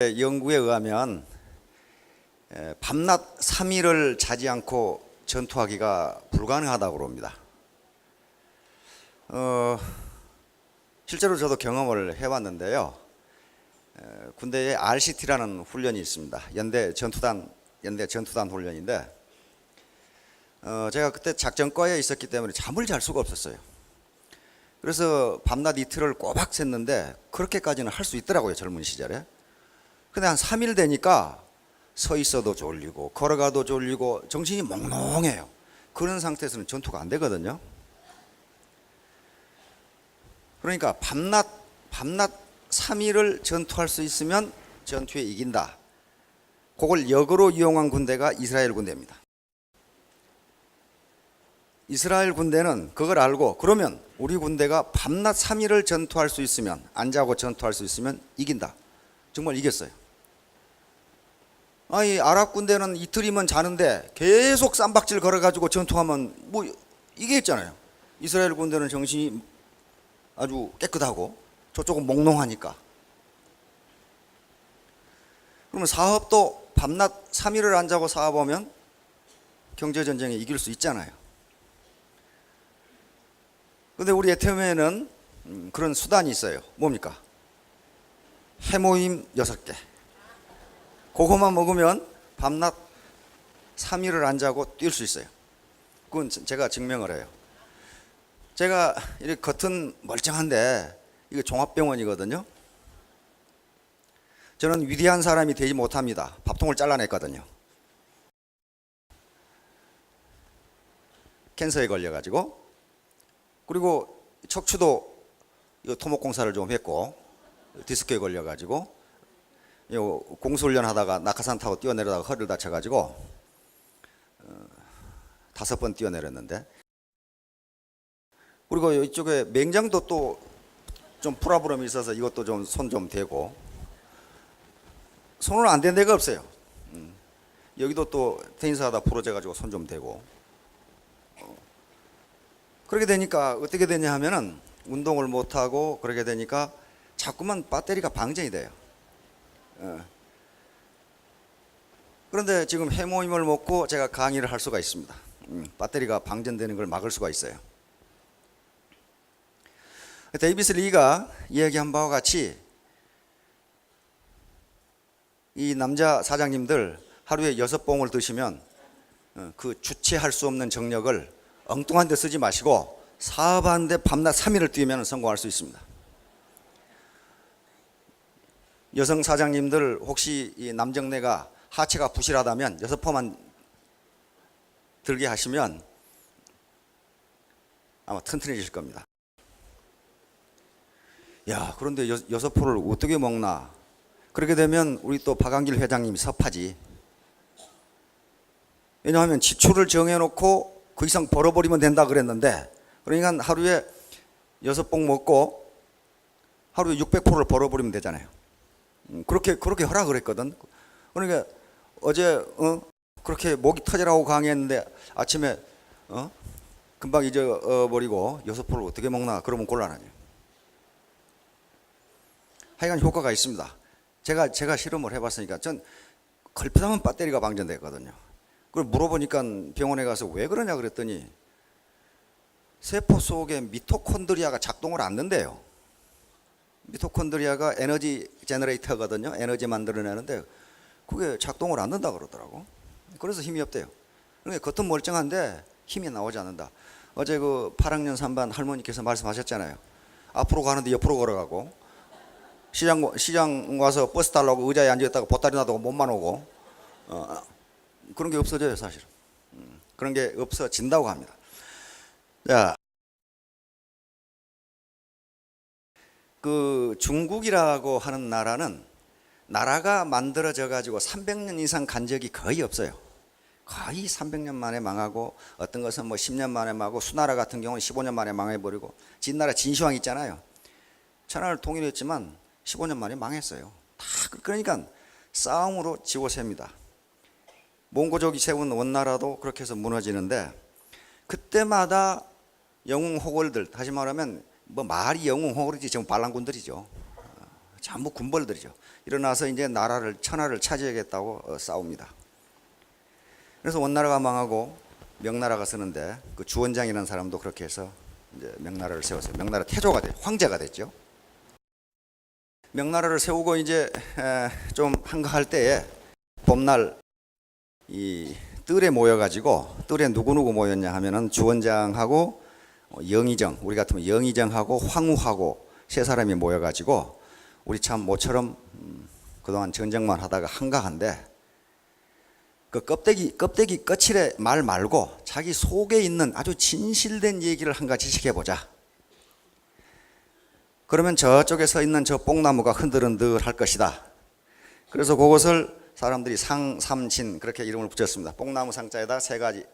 연구에 의하면 밤낮 3일을 자지 않고 전투하기가 불가능하다고 합니다. 실제로 저도 경험을 해봤는데요. 군대에 RCT라는 훈련이 있습니다. 연대 전투단 훈련인데 제가 그때 작전과에 있었기 때문에 잠을 잘 수가 없었어요. 그래서 밤낮 이틀을 꼬박 샜는데 그렇게까지는 할 수 있더라고요, 젊은 시절에. 근데 한 3일 되니까 서 있어도 졸리고 걸어가도 졸리고 정신이 몽롱해요. 그런 상태에서는 전투가 안 되거든요. 그러니까 밤낮 3일을 전투할 수 있으면 전투에 이긴다. 그걸 역으로 이용한 군대가 이스라엘 군대입니다. 이스라엘 군대는 그걸 알고 그러면 우리 군대가 밤낮 3일을 전투할 수 있으면, 안 자고 전투할 수 있으면 이긴다. 정말 이겼어요. 아니, 아랍 군대는 이틀이면 자는데 계속 쌈박질 걸어가지고 전투하면 뭐 이기겠잖아요. 이스라엘 군대는 정신이 아주 깨끗하고 저쪽은 몽롱하니까. 그러면 사업도 밤낮 3일을 안 자고 사업하면 경제전쟁에 이길 수 있잖아요. 근데 우리 애터미에는 그런 수단이 있어요. 뭡니까? 해모임 6개. 그것만 먹으면 밤낮 3일을 안 자고 뛸 수 있어요. 그건 제가 증명을 해요. 제가 이렇게 겉은 멀쩡한데 이거 종합병원이거든요. 저는 위대한 사람이 되지 못합니다. 밥통을 잘라냈거든요. 캔서에 걸려가지고, 그리고 척추도 이거 토목공사를 좀 했고, 디스크에 걸려가지고, 공수훈련 하다가 낙하산 타고 뛰어내려다가 허리를 다쳐가지고 5번 뛰어내렸는데, 그리고 이쪽에 맹장도 또 좀 풀아부름이 있어서 이것도 좀 손 좀 대고, 손은 안 된 데가 없어요. 여기도 또 테니스 하다 부러져가지고 손 좀 대고. 그렇게 되니까 어떻게 되냐 하면은 운동을 못하고 그렇게 되니까 자꾸만 배터리가 방전이 돼요. 그런데 지금 해모임을 먹고 제가 강의를 할 수가 있습니다. 배터리가 방전되는 걸 막을 수가 있어요. 데이비스 리가 이야기한 바와 같이 이 남자 사장님들 하루에 6봉을 드시면 그 주체할 수 없는 정력을 엉뚱한 데 쓰지 마시고 사업하는데 밤낮 3일을 뛰면 성공할 수 있습니다. 여성 사장님들 혹시 이 남정네가 하체가 부실하다면 6포만 들게 하시면 아마 튼튼해지실 겁니다. 야, 그런데 6포를 어떻게 먹나? 그렇게 되면 우리 또 박한길 회장님이 섭하지. 왜냐하면 지출을 정해놓고 그 이상 벌어버리면 된다 그랬는데, 그러니까 하루에 6봉 먹고 하루에 600포를 벌어버리면 되잖아요. 그렇게 하라 그랬거든. 그러니까 어제 그렇게 목이 터지라고 강의했는데 아침에 금방 잊어버리고 6포를 어떻게 먹나? 그러면 곤란하죠. 하여간 효과가 있습니다. 제가 실험을 해봤으니까 전 걸핏하면 배터리가 방전됐거든요. 그걸 물어보니까 병원에 가서 왜 그러냐 그랬더니 세포 속에 미토콘드리아가 작동을 안 한대요. 미토콘드리아가 에너지 제너레이터거든요. 에너지 만들어내는데 그게 작동을 안 한다 그러더라고. 그래서 힘이 없대요. 그러니까 겉은 멀쩡한데 힘이 나오지 않는다. 어제 그 8학년 3반 할머니께서 말씀하셨잖아요. 앞으로 가는데 옆으로 걸어가고, 시장 와서 버스 타려고 의자에 앉아있다가 보따리 놔두고 몸만 오고, 그런 게 없어져요, 사실은. 그런 게 없어진다고 합니다. 자, 그 중국이라고 하는 나라가 만들어져 가지고 300년 이상 간 적이 거의 없어요. 거의 300년 만에 망하고, 어떤 것은 뭐 10년 만에 망하고, 수나라 같은 경우는 15년 만에 망해버리고, 진나라 진시황 있잖아요. 천하를 통일했지만 15년 만에 망했어요. 다 그러니까 싸움으로 지고 셉니다. 몽고족이 세운 원나라도 그렇게 해서 무너지는데, 그때마다 영웅호걸들, 다시 말하면 뭐 말이 영웅호걸이지 전부 반란군들이죠. 전부 군벌들이죠. 일어나서 이제 천하를 차지하겠다고 싸웁니다. 그래서 원나라가 망하고 명나라가 서는데 그 주원장이라는 사람도 그렇게 해서 이제 명나라를 세웠어요. 명나라 태조가 황제가 됐죠. 명나라를 세우고 이제 좀 한가할 때에 봄날 이 뜰에 모여가지고, 뜰에 누구누구 모였냐 하면은 주원장하고 영의정, 우리 같으면 영의정하고 황후하고 세 사람이 모여가지고 우리 참 모처럼 그동안 전쟁만 하다가 한가한데 그 껍데기 거칠의 말 말고 자기 속에 있는 아주 진실된 얘기를 한 가지씩 해보자. 그러면 저쪽에 서 있는 저 뽕나무가 흔들흔들 할 것이다. 그래서 그것을 사람들이 상삼진 그렇게 이름을 붙였습니다. 뽕나무 상자에다 세 가지,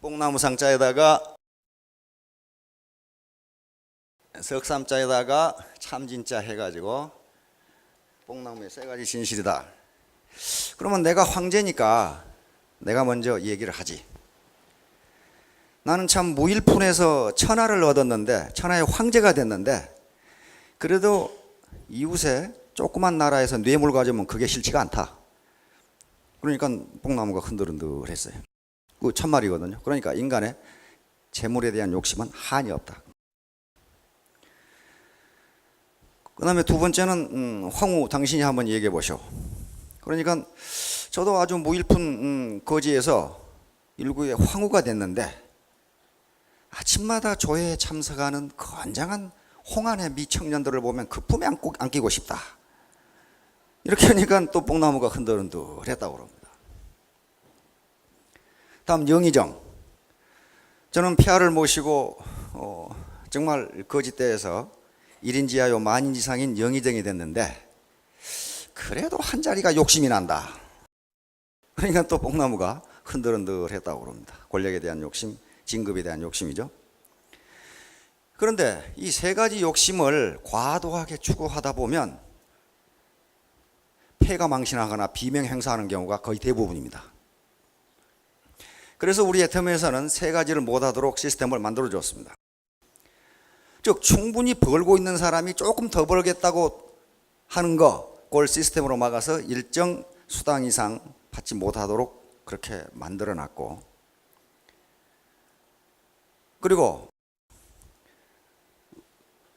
뽕나무 상자에다가 석삼자에다가 참진자 해가지고 뽕나무의 세 가지 진실이다. 그러면 내가 황제니까 내가 먼저 얘기를 하지. 나는 참 무일푼에서 천하를 얻었는데, 천하의 황제가 됐는데, 그래도 이웃에 조그만 나라에서 뇌물 가져오면 그게 싫지가 않다. 그러니까 뽕나무가 흔들흔들했어요. 그 참말이거든요. 그러니까 인간의 재물에 대한 욕심은 한이 없다. 그 다음에 두 번째는 황후, 당신이 한번 얘기해 보시오. 그러니까 저도 아주 무일푼 거지에서 일구의 황후가 됐는데 아침마다 조회에 참석하는 건장한 홍안의 미청년들을 보면 그 품에 안기고 싶다. 이렇게 하니까 또 뽕나무가 흔들흔들했다고 그럽니다. 다음 영의정. 저는 폐하를 모시고 정말 거짓대에서 1인지하여 만인지상인 영의정이 됐는데 그래도 한 자리가 욕심이 난다. 그러니까 또 뽕나무가 흔들흔들했다고 그럽니다. 권력에 대한 욕심, 진급에 대한 욕심이죠. 그런데 이 세 가지 욕심을 과도하게 추구하다 보면 폐가 망신하거나 비명행사하는 경우가 거의 대부분입니다. 그래서 우리 애터미에서는 세 가지를 못하도록 시스템을 만들어 줬습니다. 즉 충분히 벌고 있는 사람이 조금 더 벌겠다고 하는 거, 그걸 시스템으로 막아서 일정 수당 이상 받지 못하도록 그렇게 만들어 놨고, 그리고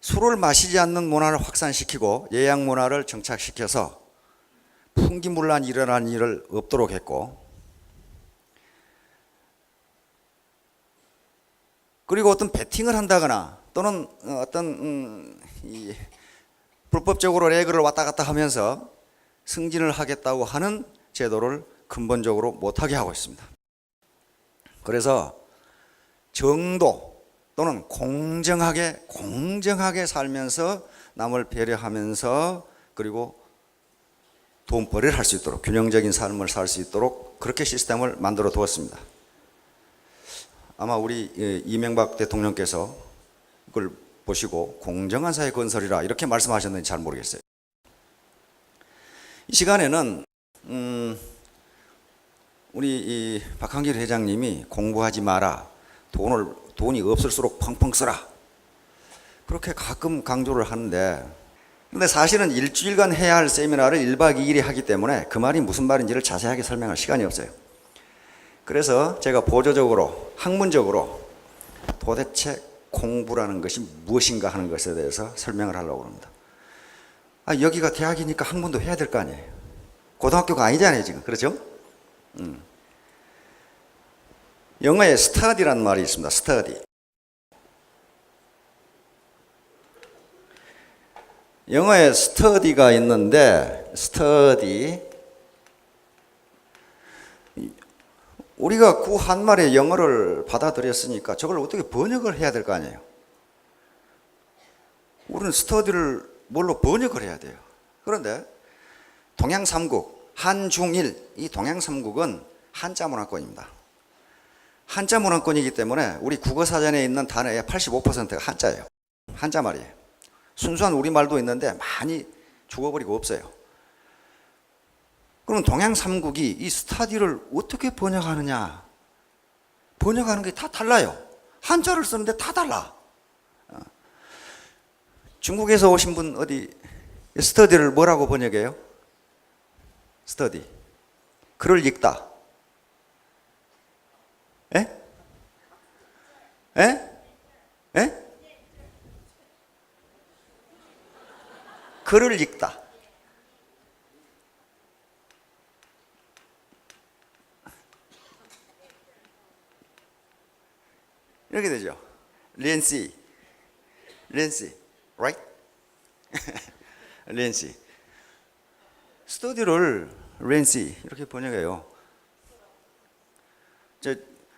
술을 마시지 않는 문화를 확산시키고 예양 문화를 정착시켜서 풍기문란이 일어나는 일을 없도록 했고, 그리고 어떤 베팅을 한다거나 또는 어떤 불법적으로 레그를 왔다 갔다 하면서 승진을 하겠다고 하는 제도를 근본적으로 못하게 하고 있습니다. 그래서 정도 또는 공정하게 살면서 남을 배려하면서 그리고 돈벌이를 할 수 있도록 균형적인 삶을 살 수 있도록 그렇게 시스템을 만들어 두었습니다. 아마 우리 이명박 대통령께서 그걸 보시고 공정한 사회 건설이라 이렇게 말씀하셨는지 잘 모르겠어요. 이 시간에는 우리 박한길 회장님이 공부하지 마라, 돈이 없을수록 펑펑 써라, 그렇게 가끔 강조를 하는데, 근데 사실은 일주일간 해야 할 세미나를 1박 2일에 하기 때문에 그 말이 무슨 말인지를 자세하게 설명할 시간이 없어요. 그래서 제가 보조적으로 학문적으로 도대체 공부라는 것이 무엇인가 하는 것에 대해서 설명을 하려고 합니다. 여기가 대학이니까 학문도 해야 될 거 아니에요. 고등학교가 아니잖아요 지금. 그렇죠? 영어에 study라는 말이 있습니다. study. 영어에 study가 있는데 study, 우리가 구한말의 영어를 받아들였으니까 저걸 어떻게 번역을 해야 될 거 아니에요. 우리는 스터디를 뭘로 번역을 해야 돼요. 그런데 동양 3국, 한중일, 이 동양 3국은 한자 문화권입니다. 한자 문화권이기 때문에 우리 국어사전에 있는 단어의 85%가 한자예요. 한자 말이에요. 순수한 우리말도 있는데 많이 죽어버리고 없어요. 그럼 동양 3국이 이 스터디를 어떻게 번역하느냐? 번역하는 게 다 달라요. 한자를 쓰는데 다 달라. 중국에서 오신 분 어디 스터디를 뭐라고 번역해요? 스터디. 글을 읽다. 에? 에? 에? 글을 읽다. 이렇게 되죠. 렌시, right? 렌시. 스터디를 렌시 이렇게 번역해요. 저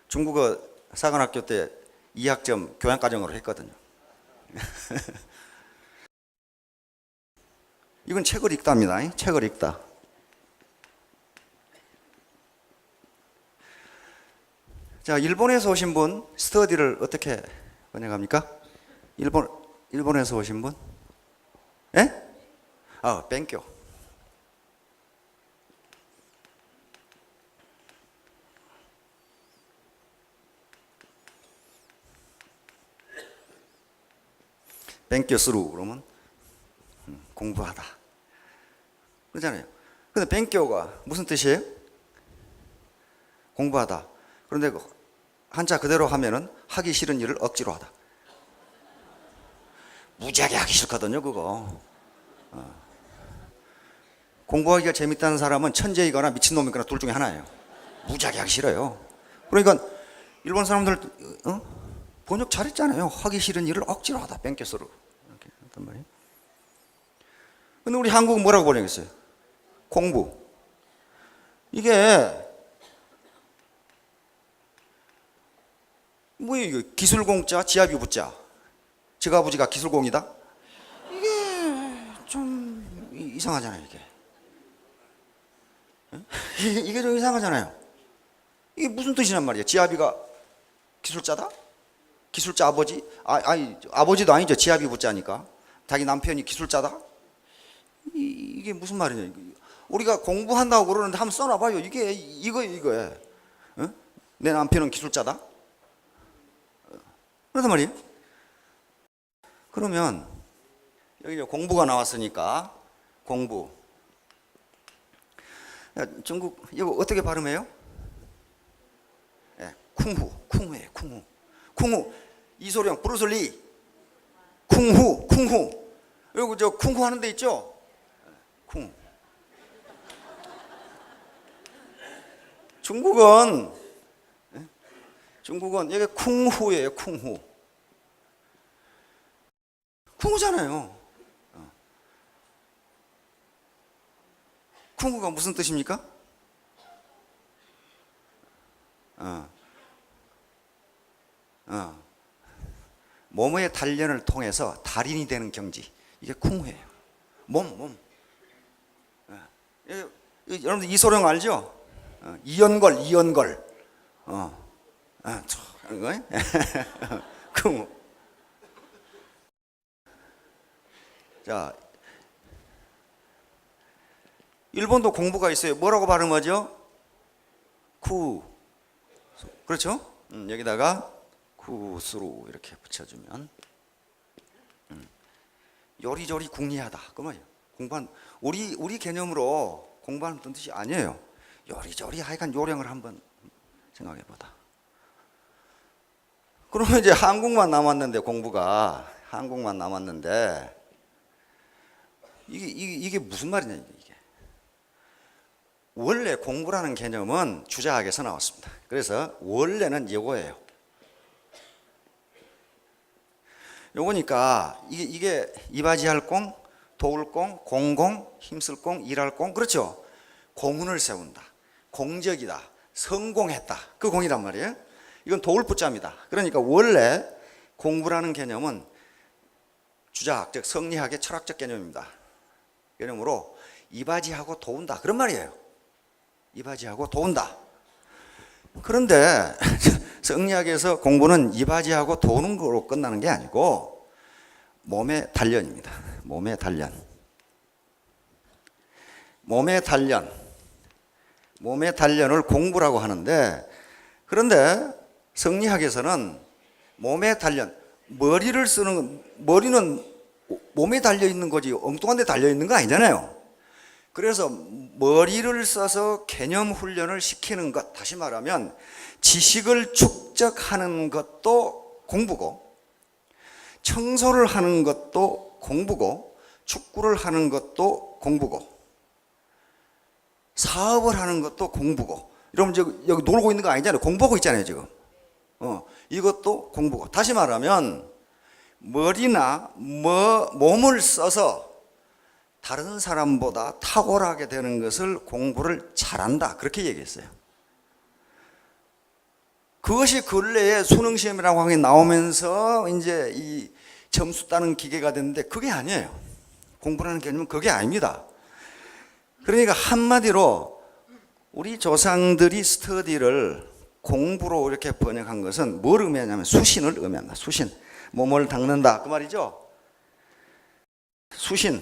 중국어 사관학교 때 2학점 교양과정으로 했거든요. 이건 책을 읽다입니다. 책을 읽다. 자, 일본에서 오신 분 스터디를 어떻게 번역합니까? 일본에서 오신 분? 예? 뱅교. 뱅교스루 그러면 공부하다. 그러잖아요. 근데 뱅교가 무슨 뜻이에요? 공부하다. 그런데 한자 그대로 하면은 하기 싫은 일을 억지로 하다. 무지하게 하기 싫거든요, 그거. 공부하기가 재밌다는 사람은 천재이거나 미친놈이거나 둘 중에 하나예요. 무지하게 하기 싫어요. 그러니까 일본 사람들 번역 잘했잖아요. 하기 싫은 일을 억지로 하다. 뺑겨서로. 이렇게 했단 말이에요. 근데 우리 한국은 뭐라고 번역했어요? 공부. 이게 뭐예요? 이거 기술공자, 지아비부자. 지가부지가 기술공이다? 이게 좀 이상하잖아요, 이게. 이게 좀 이상하잖아요. 이게 무슨 뜻이란 말이에요? 지아비가 기술자다? 기술자 아버지? 아니, 아버지도 아니죠. 지아비 부자니까. 자기 남편이 기술자다? 이게 무슨 말이냐. 우리가 공부한다고 그러는데 한번 써놔봐요. 이게 이거예요. 어? 내 남편은 기술자다? 그러단 말이에요. 그러면 여기 공부가 나왔으니까 공부. 중국 이거 어떻게 발음해요? 네, 쿵후예요. 쿵후. 이소룡, 브루슬리, 쿵후. 여기 저 쿵후 하는 데 있죠? 쿵. 중국은 이게 쿵후예요. 쿵후잖아요. 쿵후가 무슨 뜻입니까? 몸의 단련을 통해서 달인이 되는 경지. 이게 쿵후예요. 몸. 여러분들 이소룡 알죠? 이연걸. 쿵후. 자, 일본도 공부가 있어요. 뭐라고 발음하죠? 쿠. 그렇죠? 여기다가 쿠스루 이렇게 붙여주면 요리조리 궁리하다. 그 말이에요. 우리 개념으로 공부하는 뜻이 아니에요. 요리조리 하여간 요령을 한번 생각해보다. 그러면 이제 한국만 남았는데 이게 무슨 말이냐 이게. 원래 공부라는 개념은 주자학에서 나왔습니다. 그래서 원래는 이거예요. 요거니까 이게 이바지할 공, 도울 공, 공공, 힘쓸 공, 일할 공. 그렇죠? 공운을 세운다. 공적이다. 성공했다. 그 공이란 말이에요. 이건 도울 부자입니다. 그러니까 원래 공부라는 개념은 주자학, 즉 성리학의 철학적 개념입니다. 개념으로 이바지하고 도운다. 그런 말이에요. 이바지하고 도운다. 그런데 성리학에서 공부는 이바지하고 도우는 거로 끝나는 게 아니고 몸의 단련입니다. 몸의 단련을 공부라고 하는데, 그런데 성리학에서는 몸의 단련, 머리는 몸에 달려 있는 거지 엉뚱한 데 달려 있는 거 아니잖아요. 그래서 머리를 써서 개념 훈련을 시키는 것, 다시 말하면 지식을 축적하는 것도 공부고, 청소를 하는 것도 공부고, 축구를 하는 것도 공부고, 사업을 하는 것도 공부고. 여러분 여기 놀고 있는 거 아니잖아요. 공부하고 있잖아요 지금. 이것도 공부고. 다시 말하면 머리나 몸을 써서 다른 사람보다 탁월하게 되는 것을 공부를 잘한다, 그렇게 얘기했어요. 그것이 근래에 수능 시험이라고 하는 게 나오면서 이제 이 점수 따는 기계가 됐는데 그게 아니에요. 공부라는 개념은 그게 아닙니다. 그러니까 한마디로 우리 조상들이 스터디를 공부로 이렇게 번역한 것은 뭘 의미하냐면 수신을 의미한다. 수신. 몸을 닦는다, 그 말이죠. 수신은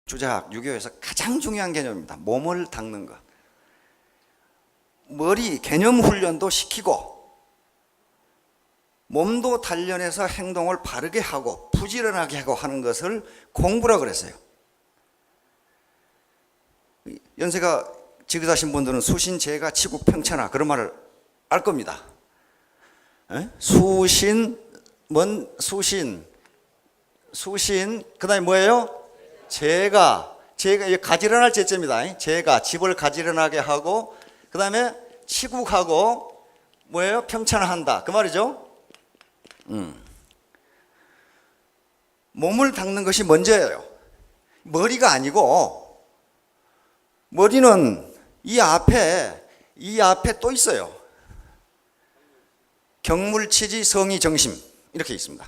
주자학, 유교에서 가장 중요한 개념입니다. 몸을 닦는 것. 머리 개념 훈련도 시키고 몸도 단련해서 행동을 바르게 하고 부지런하게 하고 하는 것을 공부라 그랬어요. 연세가 지긋하신 분들은 수신, 제가, 치국, 평천하 그런 말을 알 겁니다. 수신, 그 다음에 뭐예요? 제가 가지런할 제자입니다. 제가 집을 가지런하게 하고, 그 다음에 치국하고 뭐예요? 평천한다, 그 말이죠. 몸을 닦는 것이 먼저예요. 머리가 아니고, 머리는 이 앞에 또 있어요. 경물치지 성의 정심 이렇게 있습니다.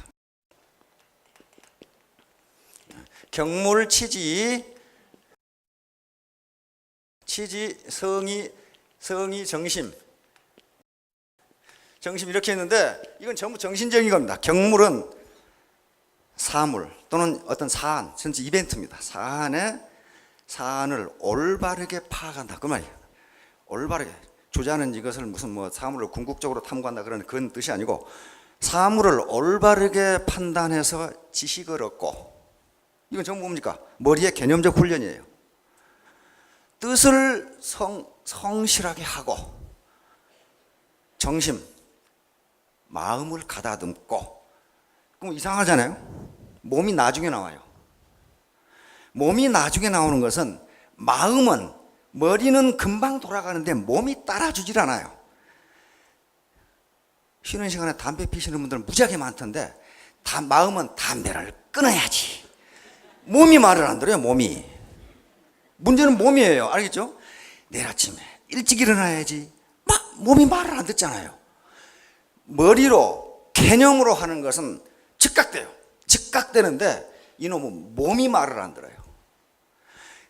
경물치지 성의 정심 이렇게 했는데 이건 전부 정신적인 겁니다. 경물은 사물 또는 어떤 사안, 전체 이벤트입니다. 사안을 올바르게 파악한다, 그 말이에요. 올바르게. 주자는 이것을 무슨 사물을 궁극적으로 탐구한다 그런 뜻이 아니고, 사물을 올바르게 판단해서 지식을 얻고, 이건 전부 뭡니까? 머리의 개념적 훈련이에요. 뜻을 성실하게 하고, 정심, 마음을 가다듬고. 그럼 이상하잖아요. 몸이 나중에 나와요. 몸이 나중에 나오는 것은, 머리는 금방 돌아가는데 몸이 따라주질 않아요. 쉬는 시간에 담배 피시는 분들은 무지하게 많던데, 마음은 담배를 끊어야지. 몸이 말을 안 들어요, 몸이. 문제는 몸이에요. 알겠죠? 내일 아침에 일찍 일어나야지. 몸이 말을 안 듣잖아요. 머리로, 개념으로 하는 것은 즉각돼요. 즉각되는데, 이놈은 몸이 말을 안 들어요.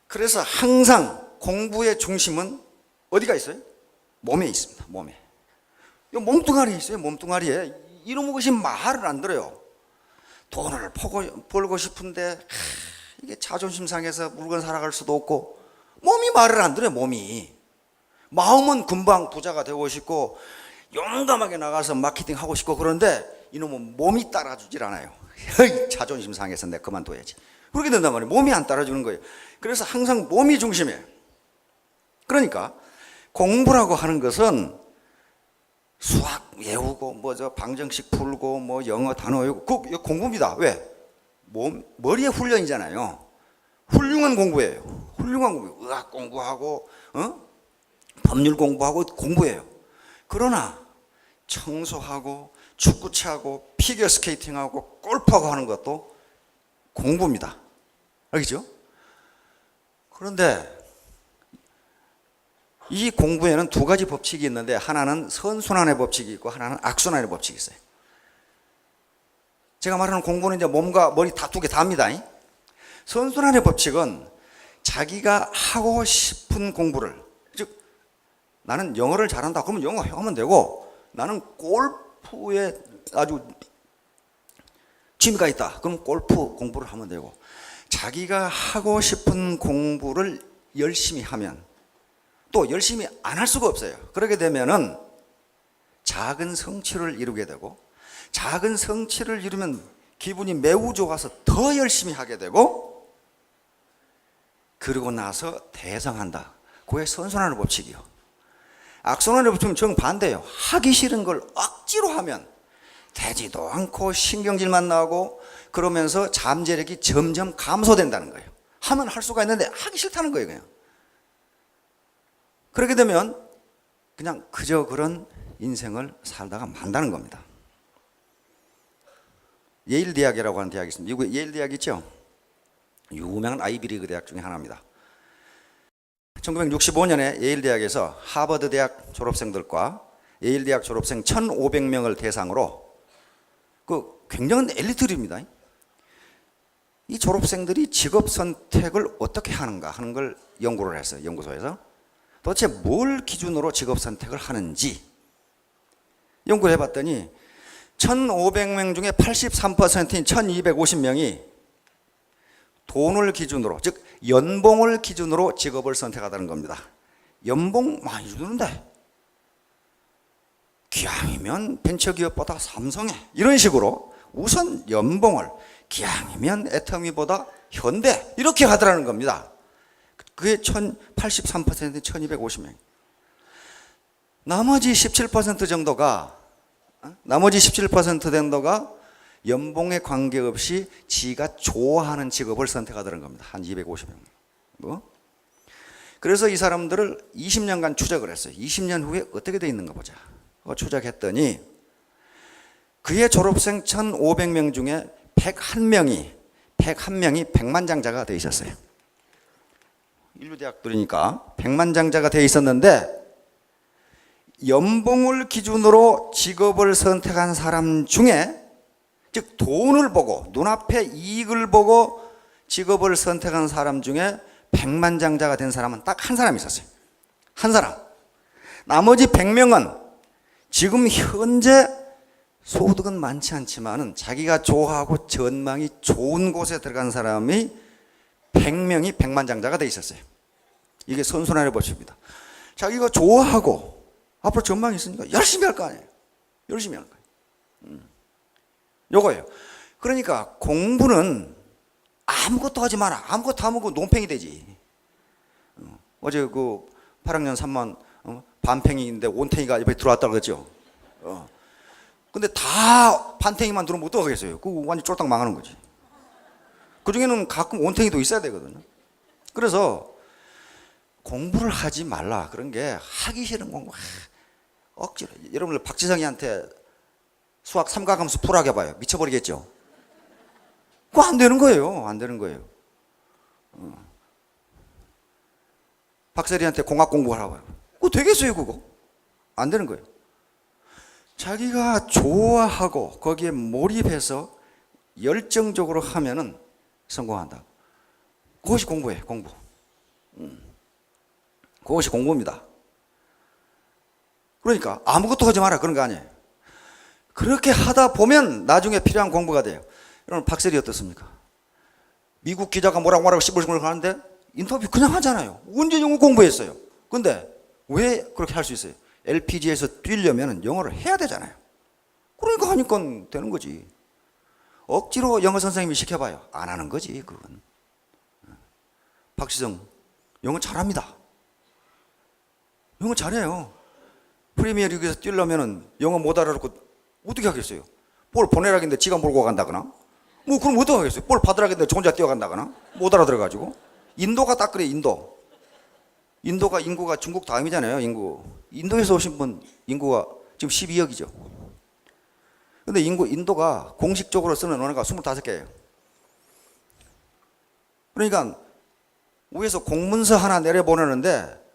그래서 항상 공부의 중심은 어디가 있어요? 몸에 있습니다. 몸에. 이 몸뚱아리에 있어요. 몸뚱아리에. 이놈의 것이 말을 안 들어요. 돈을 벌고 싶은데 이게 자존심 상해서 물건 사러 수도 없고, 몸이 말을 안 들어요. 몸이. 마음은 금방 부자가 되고 싶고 용감하게 나가서 마케팅 하고 싶고, 그런데 이놈은 몸이 따라주질 않아요. 자존심 상해서 내가 그만둬야지. 그렇게 된단 말이에요. 몸이 안 따라주는 거예요. 그래서 항상 몸이 중심이에요. 그러니까 공부라고 하는 것은 수학 외우고 방정식 풀고 영어 단어 외우고 그거 공부입니다. 왜? 머리의 훈련이잖아요. 훌륭한 공부예요. 훌륭한 공부. 의학 공부하고 법률 공부하고 공부예요. 그러나 청소하고 축구 차고 피겨 스케이팅하고 골프하고 하는 것도 공부입니다. 알겠죠? 그런데 이 공부에는 두 가지 법칙이 있는데, 하나는 선순환의 법칙이 있고 하나는 악순환의 법칙이 있어요. 제가 말하는 공부는 이제 몸과 머리 다 두 개 다입니다. 선순환의 법칙은 자기가 하고 싶은 공부를, 즉 나는 영어를 잘한다 그러면 영어 하면 되고, 나는 골프에 아주 취미가 있다 그럼 골프 공부를 하면 되고, 자기가 하고 싶은 공부를 열심히 하면 또 열심히 안 할 수가 없어요. 그렇게 되면은 작은 성취를 이루게 되고, 작은 성취를 이루면 기분이 매우 좋아서 더 열심히 하게 되고, 그러고 나서 대성한다. 그게 선순환의 법칙이요. 악순환의 법칙은 정반대예요. 하기 싫은 걸 억지로 하면 되지도 않고 신경질만 나고, 그러면서 잠재력이 점점 감소된다는 거예요. 하면 할 수가 있는데 하기 싫다는 거예요, 그냥. 그렇게 되면 그냥 그저 그런 인생을 살다가 만다는 겁니다. 예일 대학이라고 하는 대학이 있습니다. 미국에 예일 대학이 있죠. 유명한 아이비리그 대학 중에 하나입니다. 1965년에 예일 대학에서 하버드 대학 졸업생들과 예일 대학 졸업생 1,500명을 대상으로 굉장한 엘리트입니다. 이 졸업생들이 직업 선택을 어떻게 하는가 하는 걸 연구를 했어요. 연구소에서 도대체 뭘 기준으로 직업 선택을 하는지 연구를 해봤더니 1,500명 중에 83%인 1,250명이 돈을 기준으로, 즉 연봉을 기준으로 직업을 선택하다는 겁니다. 연봉 많이 주는데 기왕이면 벤처기업보다 삼성에, 이런 식으로 우선 연봉을, 기왕이면 애터미보다 현대, 이렇게 하더라는 겁니다. 그게 83%인 1,250명. 나머지 17% 정도가 연봉에 관계없이 지가 좋아하는 직업을 선택하더라는 겁니다. 한 250명. 그래서 이 사람들을 20년간 추적을 했어요. 20년 후에 어떻게 돼 있는가 보자. 추적했더니 그의 졸업생 1,500명 중에 101명이 백만장자가 돼 있었어요. 인류대학들이니까 백만장자가 돼 있었는데, 연봉을 기준으로 직업을 선택한 사람 중에, 즉 돈을 보고 눈앞에 이익을 보고 직업을 선택한 사람 중에 백만장자가 된 사람은 딱 한 사람 있었어요. 한 사람. 나머지 100명은 지금 현재 소득은 많지 않지만은 자기가 좋아하고 전망이 좋은 곳에 들어간 사람이 100명이 백만장자가 돼 있었어요. 이게 선순환의 법칙입니다. 자기가 좋아하고 앞으로 전망이 있으니까 열심히 할 거 아니에요. 열심히 할 거예요. 요거예요. 그러니까 공부는 아무것도 하지 마라. 아무것도 하면 논팽이 되지. 어제 8학년 3반 반팽이인데 온팽이가 옆에 들어왔다고 그랬죠. 근데 다 반팽이만 들어오면 어떡하겠어요. 그거 완전 쫄딱 망하는 거지. 그 중에는 가끔 온팽이도 있어야 되거든요. 그래서 공부를 하지 말라. 그런 게 하기 싫은 공부. 억지로. 여러분들 박지성이한테 수학 삼각함수 풀하게 봐요. 미쳐버리겠죠. 그거 안 되는 거예요. 안 되는 거예요. 박세리한테 공학 공부하라 봐요. 그거 되겠어요, 그거? 안 되는 거예요. 자기가 좋아하고 거기에 몰입해서 열정적으로 하면은 성공한다. 그것이 공부예요, 공부. 그것이 공부입니다. 그러니까 아무것도 하지 마라 그런 거 아니에요. 그렇게 하다 보면 나중에 필요한 공부가 돼요. 여러분 박세리 어떻습니까? 미국 기자가 뭐라고 시불시불 하는데 인터뷰 그냥 하잖아요. 언제 영어 공부했어요? 근데 왜 그렇게 할 수 있어요? LPG에서 뛰려면 영어를 해야 되잖아요. 그러니까 하니까 되는 거지. 억지로 영어 선생님이 시켜봐요. 안 하는 거지 그건. 박시성 영어 잘합니다. 영어 잘해요. 프리미어리그에서 뛰려면 영어 못 알아듣고 어떻게 하겠어요? 볼 보내라겠는데 지가 몰고 간다거나 뭐 그럼 어떻게 하겠어요? 볼 받으라겠는데 저 혼자 뛰어간다거나 못 알아들어가지고. 인도가 딱 그래. 인도가 인구가 중국 다음이잖아요. 인도에서 오신 분 인구가 지금 12억이죠. 근데 인도가 공식적으로 쓰는 언어가 25개예요. 그러니까 위에서 공문서 하나 내려보내는데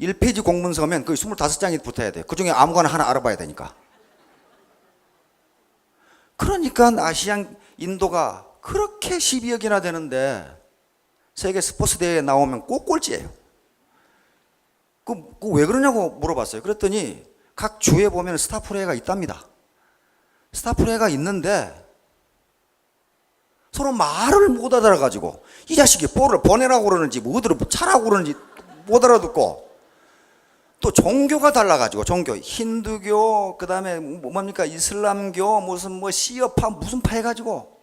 1페이지 공문서면 거의 25장이 붙어야 돼요. 그 중에 아무거나 하나 알아봐야 되니까. 그러니까 인도가 그렇게 12억이나 되는데 세계 스포츠 대회에 나오면 꼭 꼴찌예요. 그 왜 그러냐고 물어봤어요. 그랬더니 각 주에 보면 스타프레가 있답니다. 스타프레가 있는데 서로 말을 못 알아가지고 이 자식이 볼을 보내라고 그러는지 뭐 어디로 차라고 그러는지 못 알아듣고 또 종교가 달라가지고 종교 힌두교 그다음에 뭡니까 이슬람교 무슨 뭐 시어파 무슨 파 해가지고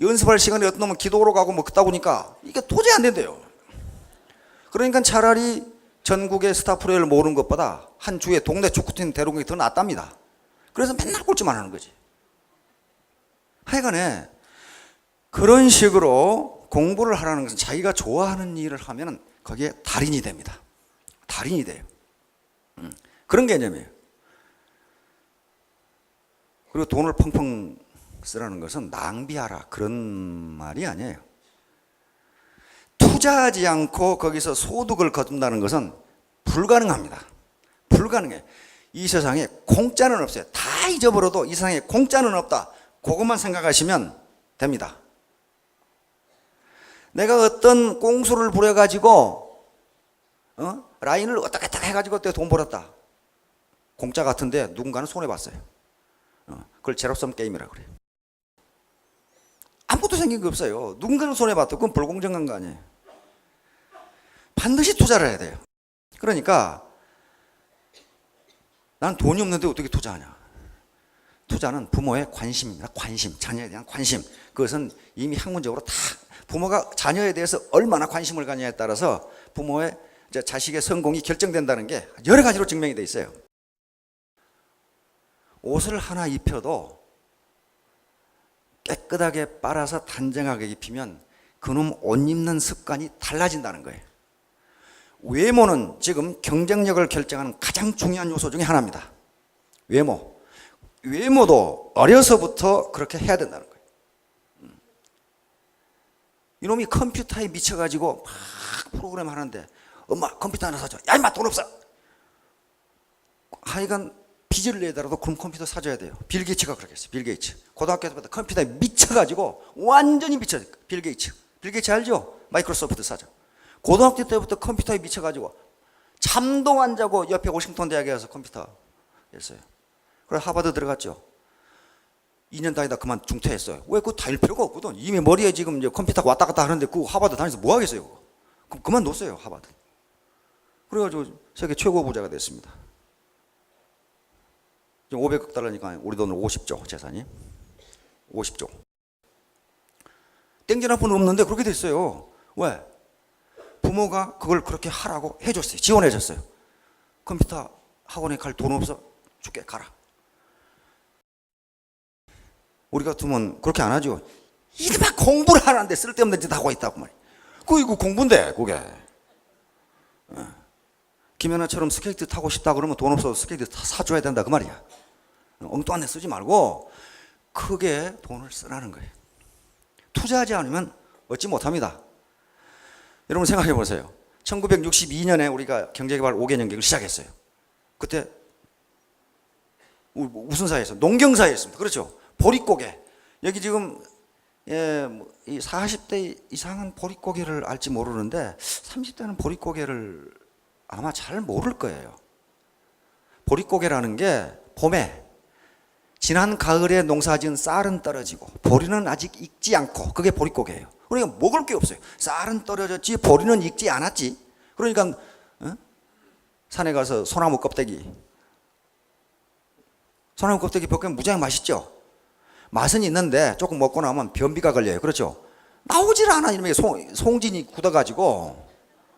연습할 시간에 어떤 놈은 기도로 가고 뭐 그따 보니까 이게 도저히 안 된대요. 그러니까 차라리 전국의 스타 프로를 모으는 것보다 한 주에 동네 축구팀 데려오는 게 더 낫답니다. 그래서 맨날 꼴찌만 하는 거지. 하여간에 그런 식으로 공부를 하라는 것은 자기가 좋아하는 일을 하면 거기에 달인이 됩니다. 달인이 돼요. 그런 개념이에요. 그리고 돈을 펑펑 쓰라는 것은 낭비하라 그런 말이 아니에요. 투자하지 않고 거기서 소득을 거둔다는 것은 불가능합니다. 불가능해. 이 세상에 공짜는 없어요. 다 잊어버려도 이 세상에 공짜는 없다. 그것만 생각하시면 됩니다. 내가 어떤 꽁수를 부려가지고 라인을 어떻게 딱 해가지고 돈 벌었다. 공짜 같은데 누군가는 손해봤어요. 그걸 제로섬 게임이라고 그래요. 아무것도 생긴 게 없어요. 누군가는 손해봤다. 그건 불공정한 거 아니에요. 반드시 투자를 해야 돼요. 그러니까 난 돈이 없는데 어떻게 투자하냐. 투자는 부모의 관심입니다. 관심, 자녀에 대한 관심. 그것은 이미 학문적으로 다 부모가 자녀에 대해서 얼마나 관심을 가냐에 따라서 부모의 자식의 성공이 결정된다는 게 여러 가지로 증명이 돼 있어요. 옷을 하나 입혀도 깨끗하게 빨아서 단정하게 입히면 그놈 옷 입는 습관이 달라진다는 거예요. 외모는 지금 경쟁력을 결정하는 가장 중요한 요소 중에 하나입니다. 외모. 외모도 어려서부터 그렇게 해야 된다는 거예요. 이놈이 컴퓨터에 미쳐가지고 막 프로그램 하는데 엄마 컴퓨터 하나 사줘. 야 임마 돈 없어. 하여간 빚을 내더라도 그럼 컴퓨터 사줘야 돼요. 빌 게이츠가 그렇게 했어요. 빌 게이츠. 고등학교 때부터 컴퓨터에 미쳐가지고 완전히 미쳐요. 빌 게이츠. 빌 게이츠 알죠? 마이크로소프트 사장. 고등학교 때부터 컴퓨터에 미쳐가지고 잠도 안 자고 옆에 워싱턴 대학에 가서 컴퓨터 했어요. 그래서 하버드 들어갔죠. 2년 다니다 그만 중퇴했어요. 왜 그거 다닐 필요가 없거든. 이미 머리에 지금 이제 컴퓨터가 왔다 갔다 하는데 그 하버드 다니면서 뭐 하겠어요? 그럼 그만 놓았어요, 하버드. 그래가지고 세계 최고 부자가 됐습니다. 지금 500억 달러니까 우리 돈으로 50조 재산이. 50조. 땡전 한 푼 없는데 그렇게 됐어요. 왜? 부모가 그걸 그렇게 하라고 해줬어요. 지원해줬어요. 컴퓨터 학원에 갈 돈 없어? 줄게, 가라. 우리 같으면 그렇게 안 하죠. 이리만 공부를 하는데 쓸데없는 짓 하고 있다고 말이야. 이거 공부인데, 그게. 김연아처럼 스케이트 타고 싶다 그러면 돈 없어서 스케이트 사줘야 된다, 그 말이야. 엉뚱한 데 쓰지 말고 크게 돈을 쓰라는 거예요. 투자하지 않으면 얻지 못합니다. 여러분 생각해 보세요. 1962년에 우리가 경제개발 5개년 계획을 시작했어요. 그때 무슨 사회였어요? 농경사회였습니다. 그렇죠? 보릿고개. 여기 지금 이 40대 이상은 보릿고개를 알지 모르는데 30대는 보릿고개를 아마 잘 모를 거예요. 보릿고개라는 게 봄에 지난 가을에 농사지은 쌀은 떨어지고 보리는 아직 익지 않고 그게 보릿고개예요. 그러니까 먹을 게 없어요. 쌀은 떨어졌지 보리는 익지 않았지. 그러니까 산에 가서 소나무 껍데기 벗기면 무지하게 맛있죠. 맛은 있는데 조금 먹고 나면 변비가 걸려요. 그렇죠? 나오질 않아. 이놈의 송진이 굳어가지고.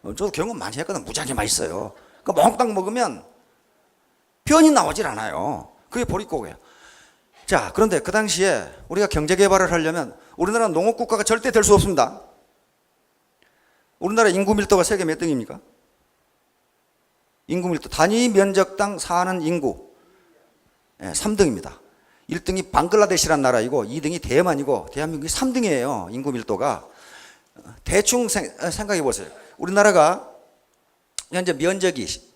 저도 경험 많이 했거든. 무지하게 맛있어요. 그 몽땅 먹으면 변이 나오질 않아요. 그게 보릿고개예요. 자, 그런데 그 당시에 우리가 경제개발을 하려면 우리나라는 농업국가가 절대 될 수 없습니다. 우리나라 인구 밀도가 세계 몇 등입니까? 인구 밀도, 단위 면적당 사는 인구 3등입니다. 1등이 방글라데시란 나라이고 2등이 대만이고 대한민국이 3등이에요. 인구 밀도가. 대충 생각해 보세요. 우리나라가 현재 면적이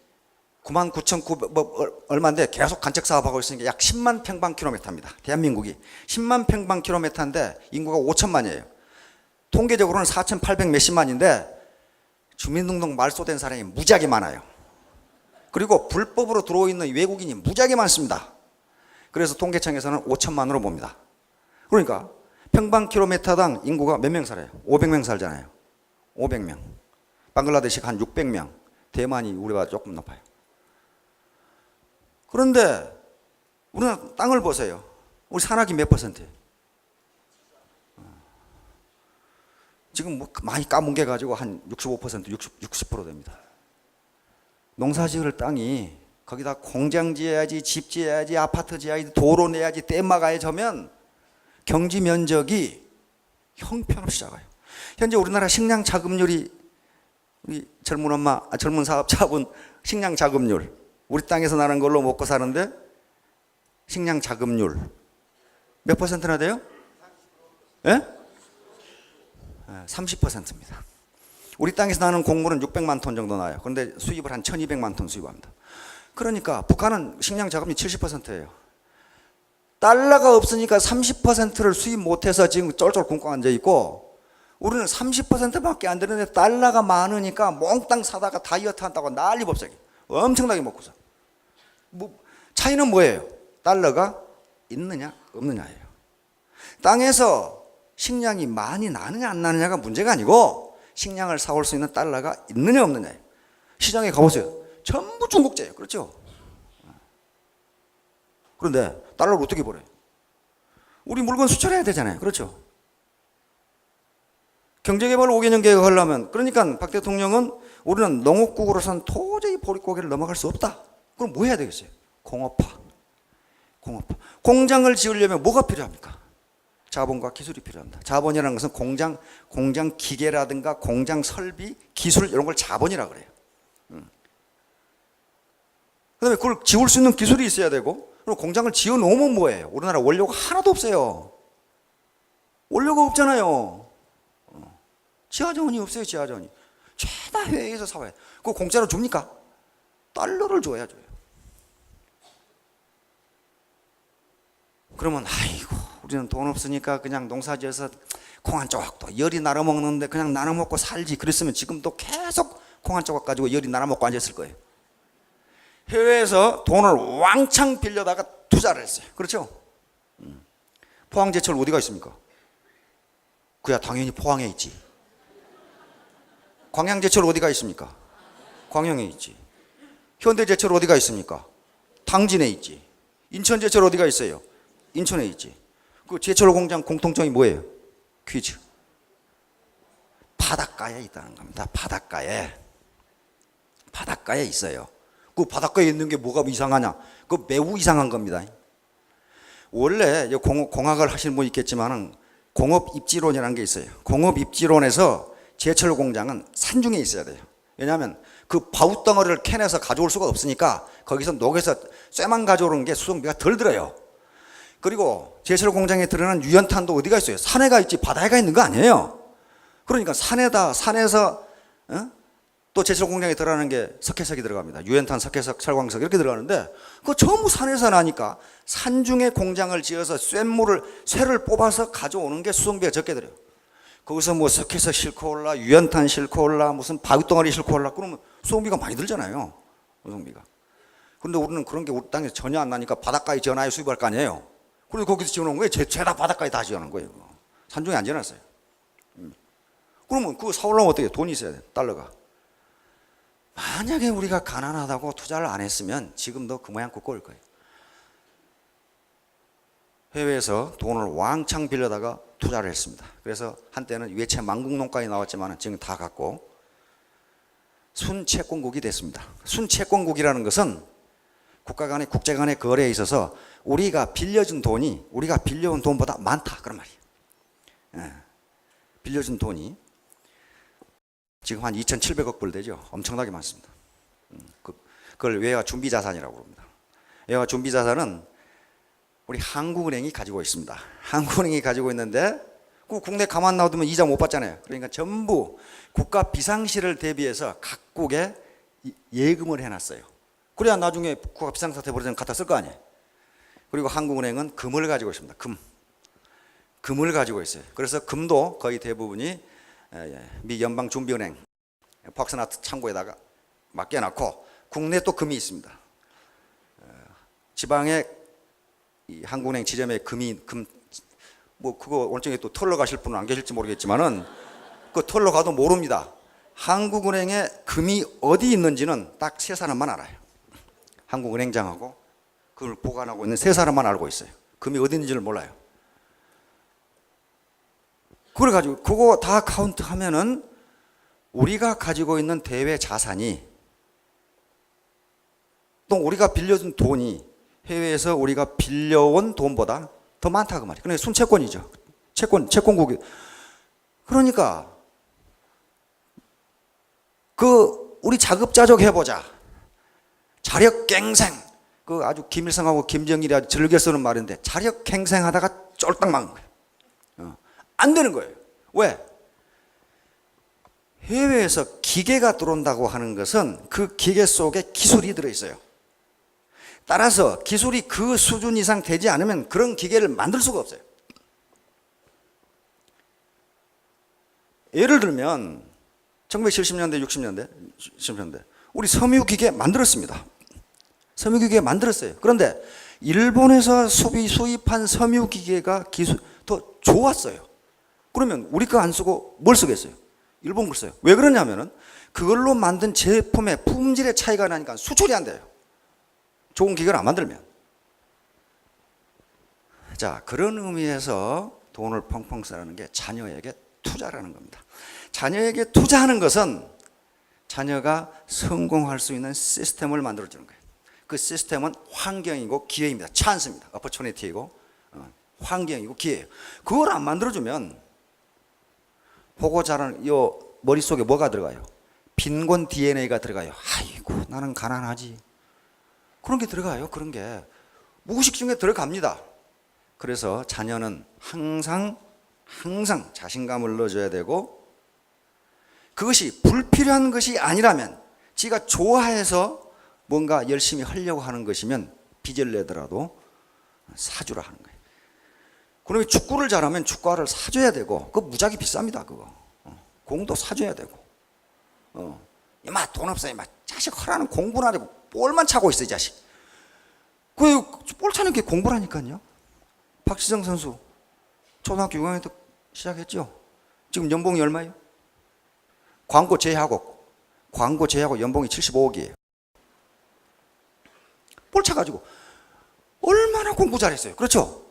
99,900 얼마인데 계속 간척 사업하고 있으니까 약 10만 평방킬로미터입니다. 대한민국이 10만 평방킬로미터인데 인구가 5천만이에요. 통계적으로는 4,800 몇십만인데 주민등록 말소된 사람이 무지하게 많아요. 그리고 불법으로 들어오는 외국인이 무지하게 많습니다. 그래서 통계청에서는 5천만으로 봅니다. 그러니까 평방킬로미터당 인구가 몇 명 살아요? 500명 살잖아요. 500명. 방글라데시가 한 600명. 대만이 우리보다 조금 높아요. 그런데 우리나라 땅을 보세요. 우리 산악이 몇 퍼센트예요? 지금 뭐 많이 까뭉개 가지고 한 65%, 60% 됩니다. 농사 지을 땅이 거기다 공장 지어야지, 집 지어야지, 아파트 지어야지, 도로 내야지, 댐 막아야지 하면 경지 면적이 형편없이 작아요. 현재 우리나라 식량 자급률이, 우리 젊은 사업자분 식량 자급률, 우리 땅에서 나는 걸로 먹고 사는데 식량 자급률 몇 퍼센트나 돼요? 예? 30%입니다. 우리 땅에서 나는 곡물은 600만 톤 정도 나요. 그런데 수입을 한 1200만 톤 수입합니다. 그러니까 북한은 식량 자급률이 70%예요. 달러가 없으니까 30%를 수입 못해서 지금 쫄쫄 굶고 앉아있고, 우리는 30%밖에 안 되는데 달러가 많으니까 몽땅 사다가 다이어트 한다고 난리 법석이 엄청나게 먹고서. 차이는 뭐예요? 달러가 있느냐 없느냐예요. 땅에서 식량이 많이 나느냐 안 나느냐가 문제가 아니고 식량을 사올 수 있는 달러가 있느냐 없느냐예요. 시장에 가보세요. 전부 중국제예요. 그렇죠? 그런데 달러를 어떻게 벌어요? 우리 물건 수출해야 되잖아요. 그렇죠? 경제개발 5개년 계획을 하려면, 그러니까 박 대통령은 우리는 농업국으로서는 도저히 보릿고개를 넘어갈 수 없다. 그럼 뭐 해야 되겠어요? 공업화. 공장을 지으려면 뭐가 필요합니까? 자본과 기술이 필요합니다. 자본이라는 것은 공장 기계라든가 공장 설비, 기술 이런 걸 자본이라고 그래요. 그다음에 그걸 지을 수 있는 기술이 있어야 되고, 그리고 공장을 지어 놓으면 뭐예요? 우리나라 원료가 하나도 없어요. 원료가 없잖아요. 지하자원이 없어요. 지하자원이. 죄다 해외에서 사와요. 그거 공짜로 줍니까? 달러를 줘야 줘요. 그러면 아이고 우리는 돈 없으니까 그냥 농사지어서 콩 한 조각도 열이 날아 먹는데 그냥 나눠 먹고 살지. 그랬으면 지금도 계속 콩 한 조각 가지고 열이 날아 먹고 앉았을 거예요. 해외에서 돈을 왕창 빌려다가 투자를 했어요. 그렇죠? 포항제철 어디가 있습니까? 그야 당연히 포항에 있지. 광양제철 어디가 있습니까? 광양에 있지. 현대제철 어디가 있습니까? 당진에 있지. 인천제철 어디가 있어요? 인천에 있지. 그 제철 공장 공통점이 뭐예요? 퀴즈. 바닷가에 있다는 겁니다. 바닷가에 있어요. 그 바닷가에 있는 게 뭐가 이상하냐? 그 매우 이상한 겁니다. 원래 공학을 하시는 분 있겠지만은 공업 입지론이라는 게 있어요. 공업 입지론에서 제철 공장은 산중에 있어야 돼요. 왜냐하면 그 바우덩어리를 캐내서 가져올 수가 없으니까 거기서 녹여서 쇠만 가져오는 게 수송비가 덜 들어요. 그리고 제철 공장에 들어가는 유연탄도 어디가 있어요? 산에가 있지 바다에가 있는 거 아니에요. 그러니까 산에서 또 제철 공장에 들어가는 게 석회석이 들어갑니다. 유연탄, 석회석, 철광석 이렇게 들어가는데 그거 전부 산에서 나니까 산중에 공장을 지어서 쇠를 뽑아서 가져오는 게 수송비가 적게 들어요. 거기서 뭐 석회석 싣고 올라, 유연탄 싣고 올라, 무슨 바위덩어리 싣고 올라, 그러면 수송비가 많이 들잖아요. 수송비가. 그런데 우리는 그런 게 우리 땅에 전혀 안 나니까 바닷가에 지어놔야 수입할 거 아니에요. 그래서 거기서 지어놓은 거예요. 죄다 바닷가에 다 지어놓은 거예요. 산중에 안 지어놨어요. 그러면 그거 사오려면 어떻게 해요? 돈이 있어야 돼. 달러가. 만약에 우리가 가난하다고 투자를 안 했으면 지금도 그 모양 굽고 올 거예요. 해외에서 돈을 왕창 빌려다가 투자를 했습니다. 그래서 한때는 외채 만국농가에 나왔지만 지금 다 갖고 순채권국이 됐습니다. 순채권국이라는 것은 국가 간의 국제 간의 거래에 있어서 우리가 빌려준 돈이 우리가 빌려온 돈보다 많다 그런 말이에요. 빌려준 돈이 지금 한 2,700억 불 되죠. 엄청나게 많습니다. 그걸 외화 준비 자산이라고 합니다. 외화 준비 자산은 우리 한국은행이 가지고 있습니다. 한국은행이 가지고 있는데 그 국내 가만 놔두면 이자 못 받잖아요. 그러니까 전부 국가 비상시를 대비해서 각국에 예금을 해놨어요. 그래야 나중에 국가 비상사태 벌어지면 갖다 쓸 거 아니에요. 그리고 한국은행은 금을 가지고 있습니다. 금을 가지고 있어요. 그래서 금도 거의 대부분이 미 연방준비은행 퍽스나트 창고에다가 맡겨놨고 국내 또 금이 있습니다. 지방에 이 한국은행 지점에 뭐 그거 원장에 또 털러 가실 분은 안 계실지 모르겠지만은 그 털러 가도 모릅니다. 한국은행에 금이 어디 있는지는 딱 세 사람만 알아요. 한국은행장하고 그걸 보관하고 있는 세 사람만 알고 있어요. 금이 어디 있는지를 몰라요. 그래가지고 그거 다 카운트하면은 우리가 가지고 있는 대외 자산이 또 우리가 빌려준 돈이 해외에서 우리가 빌려온 돈보다 더 많다 그 말이에요. 그러니까 순채권이죠. 채권국이. 그러니까 우리 자급자족 해보자. 자력갱생. 아주 김일성하고 김정일이 아주 즐겨 쓰는 말인데 자력갱생하다가 쫄딱 망한 거예요. 안 되는 거예요. 왜? 해외에서 기계가 들어온다고 하는 것은 그 기계 속에 기술이 들어있어요. 따라서 기술이 그 수준 이상 되지 않으면 그런 기계를 만들 수가 없어요. 예를 들면 1970년대, 60년대 우리 섬유기계 만들었습니다. 섬유기계 만들었어요. 그런데 일본에서 수입한 섬유기계가 더 좋았어요. 그러면 우리 거 안 쓰고 뭘 쓰겠어요? 일본 걸 써요. 왜 그러냐면은 그걸로 만든 제품의 품질의 차이가 나니까 수출이 안 돼요. 좋은 기계를 안 만들면. 자, 그런 의미에서 돈을 펑펑 쓰라는 게 자녀에게 투자라는 겁니다. 자녀에게 투자하는 것은 자녀가 성공할 수 있는 시스템을 만들어주는 거예요. 그 시스템은 환경이고 기회입니다. 찬스입니다. opportunity이고 환경이고 기회예요. 그걸 안 만들어주면 보고 자라는 요 머릿속에 뭐가 들어가요? 빈곤 DNA가 들어가요. 아이고 나는 가난하지. 그런 게 들어가요. 그런 게 무의식 중에 들어갑니다. 그래서 자녀는 항상 자신감을 넣어줘야 되고 그것이 불필요한 것이 아니라면 지가 좋아해서 뭔가 열심히 하려고 하는 것이면 빚을 내더라도 사주라 하는 거예요. 그러면 축구를 잘하면 축구화를 사줘야 되고 그거 무지하게 비쌉니다. 그거 공도 사줘야 되고 이마 돈 없어 이마 자식 하라는 공부는 안 하고 볼만 차고 있어 이 자식. 볼 차는 게 공부라니까요. 박시정 선수 초등학교 6학년 때 시작했죠. 지금 연봉이 얼마예요? 광고 제외하고 연봉이 75억이에요. 볼 차가지고 얼마나 공부 잘했어요. 그렇죠?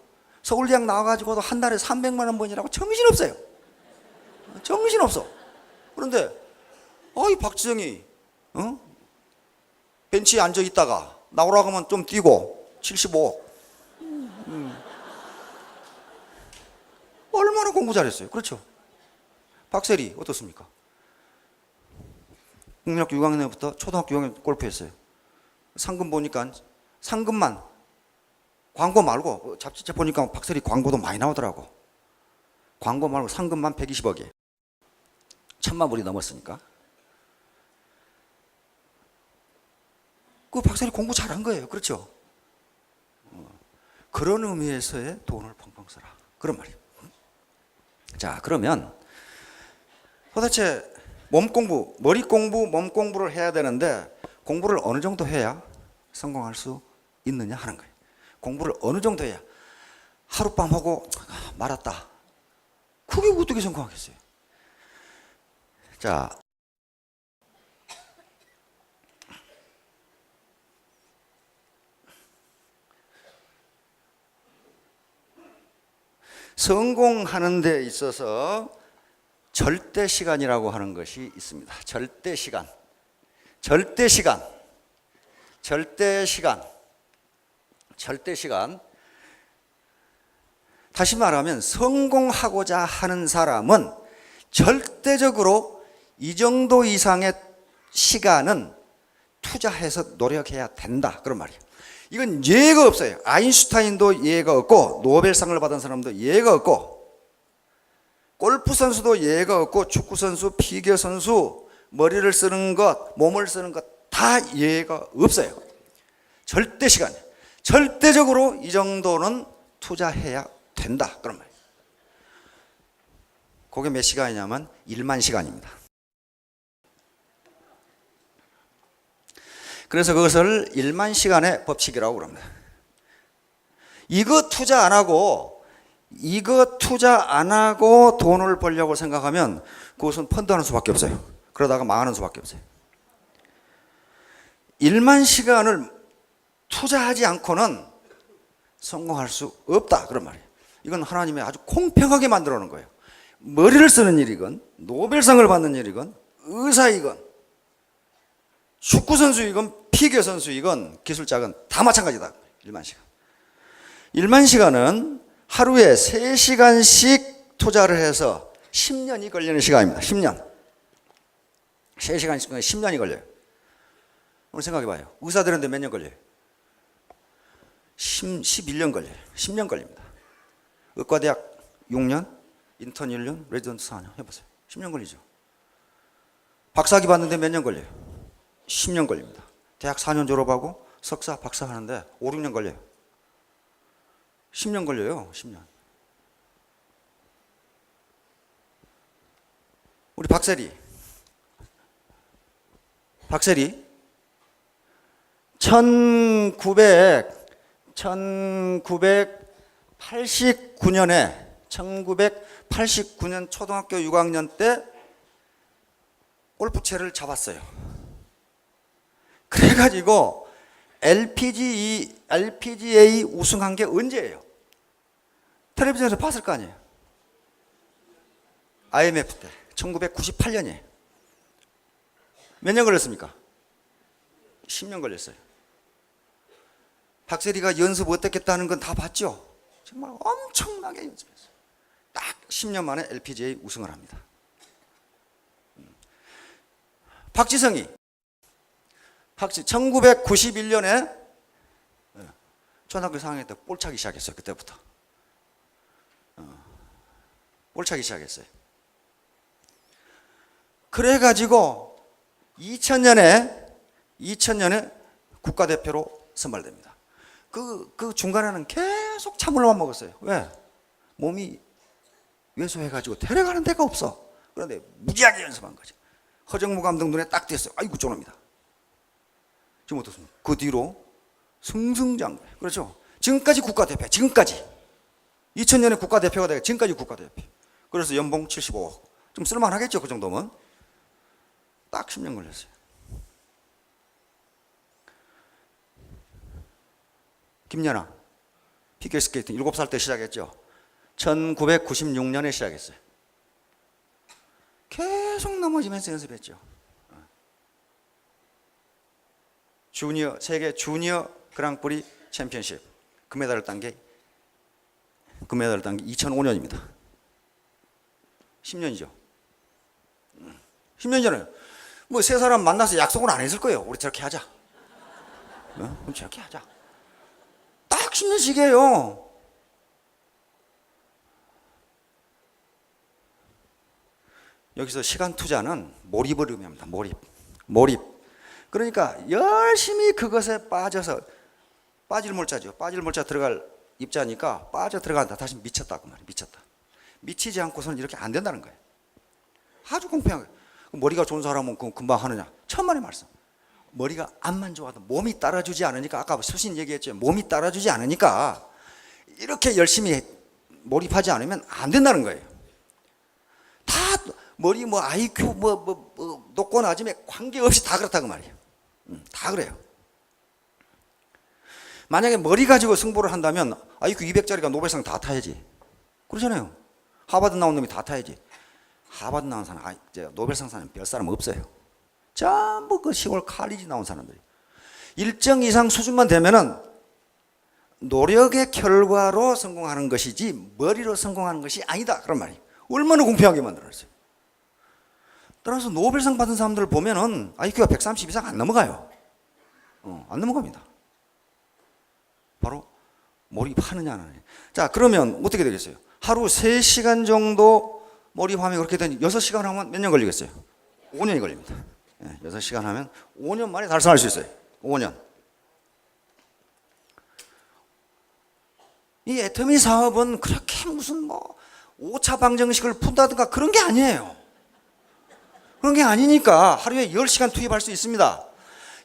서울대학 나와가지고도 한 달에 300만 원 번이라고 정신없어요. 정신없어. 그런데 이 박지성이 벤치에 앉아 있다가 나오라고 하면 좀 뛰고 75억. 얼마나 공부 잘했어요. 그렇죠? 박세리 어떻습니까? 국민학교 6학년부터 초등학교 6학년 골프했어요. 상금 보니까 상금만 광고 말고 잡지책 보니까 박세리 광고도 많이 나오더라고. 광고 말고 상금만 120억이에요. 1000만 불이 넘었으니까. 그 박세리 공부 잘한 거예요. 그렇죠? 그런 의미에서의 돈을 펑펑 써라. 그런 말이에요. 자, 그러면 도대체 머리 공부를 해야 되는데 공부를 어느 정도 해야 성공할 수 있느냐 하는 거예요. 공부를 어느 정도 해야 하룻밤 하고 말았다. 그게 어떻게 성공하겠어요? 자, 성공하는 데 있어서 절대 시간이라고 하는 것이 있습니다. 절대 시간. 다시 말하면 성공하고자 하는 사람은 절대적으로 이 정도 이상의 시간은 투자해서 노력해야 된다. 그런 말이에요. 이건 예가 없어요. 아인슈타인도 예가 없고 노벨상을 받은 사람도 예가 없고 골프 선수도 예가 없고 축구 선수, 피겨 선수, 머리를 쓰는 것, 몸을 쓰는 것 다 예가 없어요. 절대 시간. 절대적으로 이 정도는 투자해야 된다. 그런 말이에요. 그게 몇 시간이냐면 1만 시간입니다. 그래서 그것을 1만 시간의 법칙이라고 그럽니다. 이거 투자 안 하고 돈을 벌려고 생각하면 그것은 펀드하는 수밖에 없어요. 그러다가 망하는 수밖에 없어요. 1만 시간을 투자하지 않고는 성공할 수 없다, 그런 말이에요. 이건 하나님이 아주 공평하게 만들어 놓은 거예요. 머리를 쓰는 일이건 노벨상을 받는 일이건 의사이건 축구선수이건 피겨선수이건 기술자건 다 마찬가지다. 1만 시간. 1만 시간은 하루에 3시간씩 투자를 해서 10년이 걸리는 시간입니다. 10년. 3시간씩 10년이 걸려요. 오늘 생각해 봐요. 의사들한테 몇 년 걸려요? 11년 걸려요. 10년 걸립니다. 의과대학 6년, 인턴 1년, 레지던트 4년 해보세요. 10년 걸리죠. 박사학위 받는데 몇 년 걸려요? 10년 걸립니다. 대학 4년 졸업하고 석사, 박사 하는데 5, 6년 걸려요. 10년 걸려요. 10년. 우리 박세리 1989년에 초등학교 6학년 때 골프채를 잡았어요. 그래가지고 LPGA 우승한 게 언제예요? 텔레비전에서 봤을 거 아니에요. IMF 때 1998년이에요. 몇 년 걸렸습니까? 10년 걸렸어요. 박세리가 연습 어떻겠다는 건 다 봤죠? 정말 엄청나게 연습했어요. 딱 10년 만에 LPGA 우승을 합니다. 박지성이 1991년에 초등학교 4학년 때 볼 차기 시작했어요. 그때부터 볼 차기 시작했어요. 그래가지고 2000년에 국가대표로 선발됩니다. 그 중간에는 계속 찬물만 먹었어요. 왜? 몸이 왜소해가지고 데려가는 데가 없어. 그런데 무지하게 연습한 거지. 허정무 감독 눈에 딱 띄었어요. 아이고 저놈이다. 지금 어떻습니까? 그 뒤로 승승장구. 그렇죠? 지금까지 국가대표. 지금까지 2000년에 국가대표가 되고 지금까지 국가대표. 그래서 연봉 75억. 좀 쓸만하겠죠? 그 정도면. 딱 10년 걸렸어요. 김연아 피겨스케이팅 7살 때 시작했죠. 1996년에 시작했어요. 계속 넘어지면서 연습했죠. 세계 주니어 그랑프리 챔피언십 금메달을 딴 게 2005년입니다. 10년이죠. 10년 전에 뭐 세 사람 만나서 약속을 안 했을 거예요. 우리 저렇게 하자. 그럼 저렇게 하자. 딱 10년씩이에요. 여기서 시간 투자는 몰입을 의미합니다. 몰입. 그러니까 열심히 그것에 빠져서 빠질 몰자죠. 빠질 몰자 들어갈 입자니까 빠져 들어간다. 다시 미쳤다 그 말이에요. 미치지 않고서는 이렇게 안 된다는 거예요. 아주 공평하게. 머리가 좋은 사람은 금방 하느냐? 천만의 말씀. 머리가 암만 좋아도 몸이 따라주지 않으니까 아까 수신 얘기했죠. 몸이 따라주지 않으니까 이렇게 열심히 몰입하지 않으면 안 된다는 거예요. 다 머리 IQ 높고 낮음에 관계없이 다 그렇다고 말이에요. 다 그래요. 만약에 머리 가지고 승부를 한다면 IQ 200짜리가 노벨상 다 타야지. 그러잖아요. 하버드 나온 놈이 다 타야지. 하버드 나온 사람, 노벨상 사람 별 사람 없어요. 전부 그 시골 칼리지 나온 사람들이. 일정 이상 수준만 되면은 노력의 결과로 성공하는 것이지 머리로 성공하는 것이 아니다. 그런 말이에요. 얼마나 공평하게 만들었어요. 따라서 노벨상 받은 사람들을 보면은 IQ가 130 이상 안 넘어가요. 안 넘어갑니다. 바로 몰입하느냐 안 하느냐. 자, 그러면 어떻게 되겠어요? 하루 3시간 정도 몰입하면 그렇게 되니 6시간 하면 몇 년 걸리겠어요? 5년이 걸립니다. 6시간 하면 5년 만에 달성할 수 있어요. 5년. 이 애터미 사업은 그렇게 무슨 5차 방정식을 푼다든가 그런 게 아니에요. 그런 게 아니니까 하루에 10시간 투입할 수 있습니다.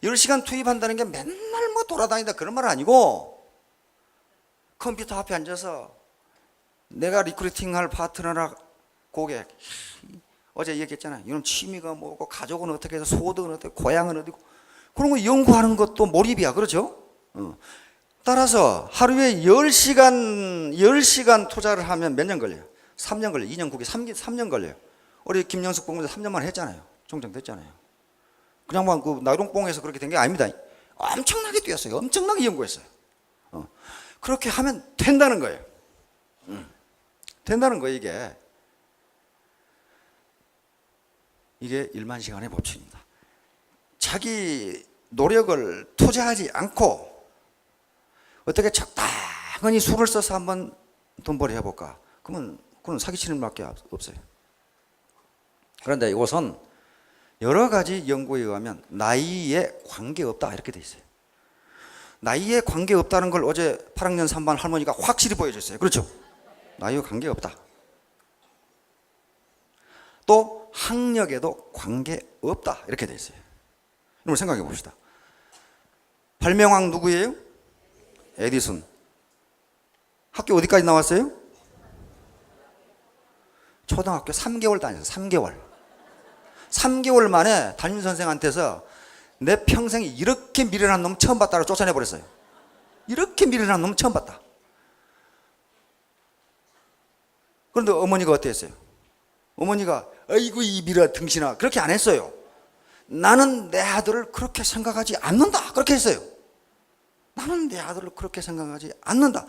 10시간 투입한다는 게 맨날 돌아다니다 그런 말 아니고 컴퓨터 앞에 앉아서 내가 리크루팅할 파트너나 고객 어제 얘기했잖아요. 이런 취미가 뭐고 가족은 어떻게 해서 소득은 어떻게 고향은 어디고 그런 거 연구하는 것도 몰입이야. 그렇죠? 따라서 하루에 10시간 투자를 하면 몇 년 걸려요? 3년 걸려요. 2년 국에 3년 걸려요. 우리 김영숙 공무원 3년만 했잖아요. 총장 됐잖아요. 그냥 그 나이롱뽕에서 그렇게 된 게 아닙니다. 엄청나게 뛰었어요. 엄청나게 연구했어요. 그렇게 하면 된다는 거예요. 된다는 거예요, 이게 1만 시간의 법칙입니다. 자기 노력을 투자하지 않고 어떻게 적당히 수를 써서 한번 돈벌이 해볼까? 그러면 그건 사기치는 밖에 없어요. 그런데 이것은 여러 가지 연구에 의하면 나이에 관계없다 이렇게 돼 있어요. 나이에 관계없다는 걸 어제 8학년 3반 할머니가 확실히 보여줬어요. 그렇죠? 나이와 관계없다. 또 학력에도 관계없다 이렇게 돼 있어요. 여러분 생각해 봅시다. 발명왕 누구예요? 에디슨. 학교 어디까지 나왔어요? 초등학교 3개월 다녔어요. 3개월 만에 담임선생한테서 내 평생에 이렇게 미련한 놈 처음 봤다고 쫓아내버렸어요. 이렇게 미련한 놈 처음 봤다. 그런데 어머니가 어땠어요? 어머니가 아이고 이 미련 등신아 그렇게 안 했어요. 나는 내 아들을 그렇게 생각하지 않는다 그렇게 했어요. 나는 내 아들을 그렇게 생각하지 않는다.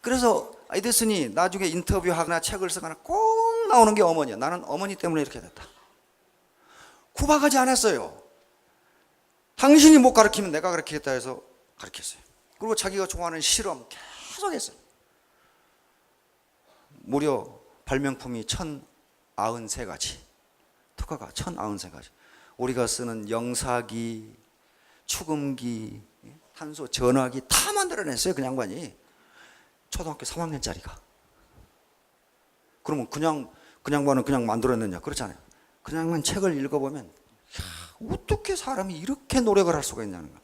그래서 에디슨이 나중에 인터뷰하거나 책을 쓰거나 꼭 나오는 게 어머니야. 나는 어머니 때문에 이렇게 됐다. 구박하지 않았어요. 당신이 못 가르치면 내가 가르치겠다 해서 가르쳤어요. 그리고 자기가 좋아하는 실험 계속 했어요. 무려 발명품이 1093가지, 특허가 1093가지. 우리가 쓰는 영사기, 축음기, 탄소 전화기 다 만들어냈어요. 그 양반이. 초등학교 3학년짜리가. 그러면 그 양반은 그냥 만들어냈냐? 그렇잖아요. 그 양반 책을 읽어보면 야, 어떻게 사람이 이렇게 노력을 할 수가 있냐는 거야.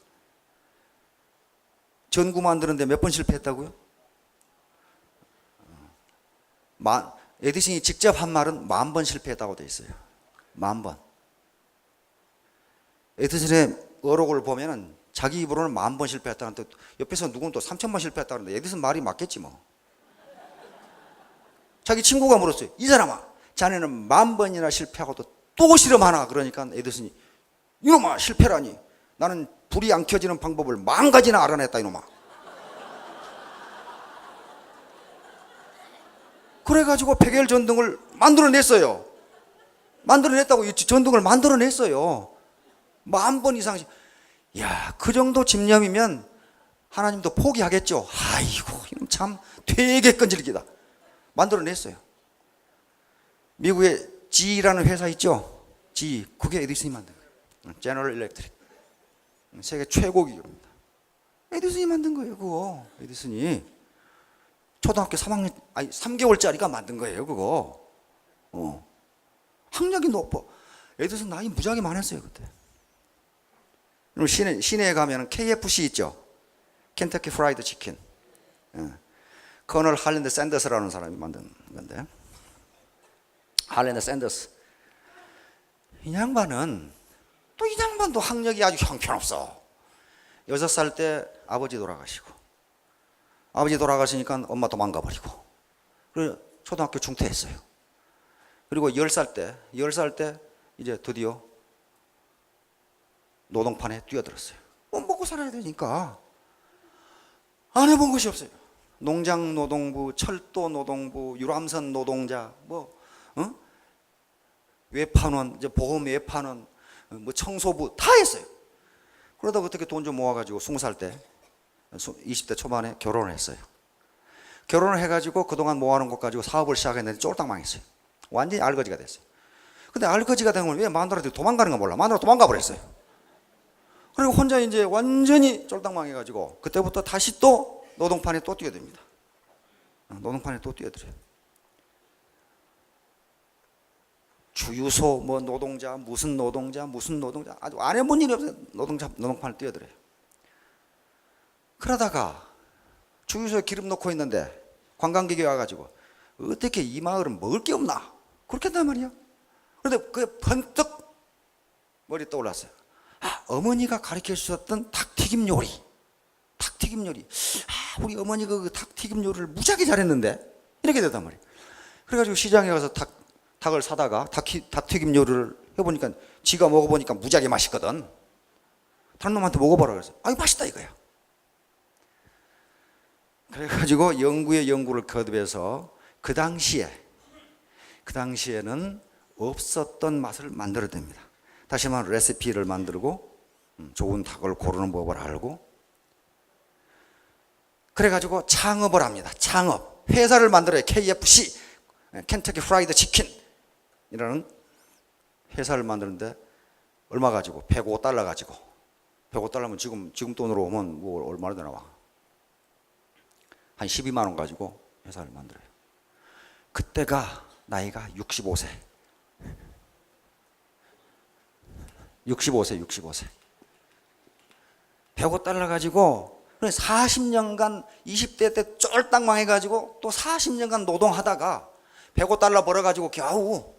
전구 만드는데 몇 번 실패했다고요? 에디슨이 직접 한 말은 10,000번 실패했다고 돼 있어요. 10,000번. 에디슨의 어록을 보면은 자기 입으로는 10,000번 실패했다는데 옆에서 누구는 또 3,000번 실패했다는데 에디슨 말이 맞겠지 뭐. 자기 친구가 물었어요. 이 사람아, 자네는 10,000번이나 실패하고도 또 실험하나? 그러니까 에디슨이 이놈아 실패라니. 나는 불이 안 켜지는 방법을 10,000가지나 알아냈다 이놈아. 그래가지고 백열 전등을 만들어냈어요. 만들어냈다고 전등을 만들어냈어요. 10,000번 이상씩. 야, 그 정도 집념이면 하나님도 포기하겠죠. 아이고, 이놈 참 되게 끈질기다. 만들어냈어요. 미국에 GE라는 회사 있죠? GE. 그게 에디슨이 만든 거예요. 제너럴 일렉트릭. 세계 최고 기업입니다. 에디슨이 만든 거예요, 그거. 에디슨이. 초등학교 3개월짜리가 만든 거예요, 그거. 학력이 높아. 에디슨 나이 무지하게 많았어요, 그때. 시내에 가면 KFC 있죠? 켄터키 프라이드 치킨. 커널 할랜드 샌더스라는 사람이 만든 건데. 할랜드 샌더스. 이 양반도 학력이 아주 형편없어. 6살 때 아버지 돌아가시고. 아버지 돌아가시니까 엄마 도망가버리고. 그리고 초등학교 중퇴했어요. 그리고 10살 때 이제 드디어 노동판에 뛰어들었어요. 먹고 살아야 되니까. 안 해본 것이 없어요. 농장 노동부, 철도 노동부, 유람선 노동자, 외판원, 이제 보험 외판원, 청소부 다 했어요. 그러다가 어떻게 돈 좀 모아가지고 20살 때, 20대 초반에 결혼을 했어요. 결혼을 해가지고 그동안 모아놓은 것 가지고 사업을 시작했는데 쫄딱 망했어요. 완전히 알거지가 됐어요. 근데 알거지가 되면 왜 마누라한테 도망가는 거 몰라. 마누라 도망가 버렸어요. 그리고 혼자 이제 완전히 쫄딱 망해가지고 그때부터 다시 또 노동판에 또 뛰어듭니다. 노동판에 또 뛰어들어요. 주유소 노동자 무슨 노동자 아주 안 해본 일이 없어요. 노동판에 뛰어들어요. 그러다가 주유소에 기름 넣고 있는데 관광객이 와가지고 어떻게 이 마을은 먹을 게 없나? 그렇게 한단 말이야. 그런데 그게 번뜩 머리 떠올랐어요. 어머니가 가르쳐 주셨던 닭튀김 요리. 우리 어머니가 그 닭튀김 요리를 무지하게 잘했는데 이렇게 되단 말이에요. 그래가지고 시장에 가서 닭을 사다가 닭튀김 요리를 해보니까 지가 먹어보니까 무지하게 맛있거든. 다른 놈한테 먹어보라 그래서 맛있다 이거야. 그래가지고 연구에 연구를 거듭해서 그 당시에는 없었던 맛을 만들어냅니다. 다시 말하면 레시피를 만들고 좋은 닭을 고르는 법을 알고 그래가지고 창업을 합니다. 창업. 회사를 만들어요. KFC, 켄터키 프라이드 치킨이라는 회사를 만드는데 얼마 가지고? 105달러 가지고. 105달러면 지금 돈으로 오면 뭐 얼마나 되나 와? 한 12만 원 가지고 회사를 만들어요. 그때가 나이가 65세. 65세. 105달러 가지고 40년간 20대 때 쫄딱 망해가지고 또 40년간 노동하다가 105달러 벌어가지고 겨우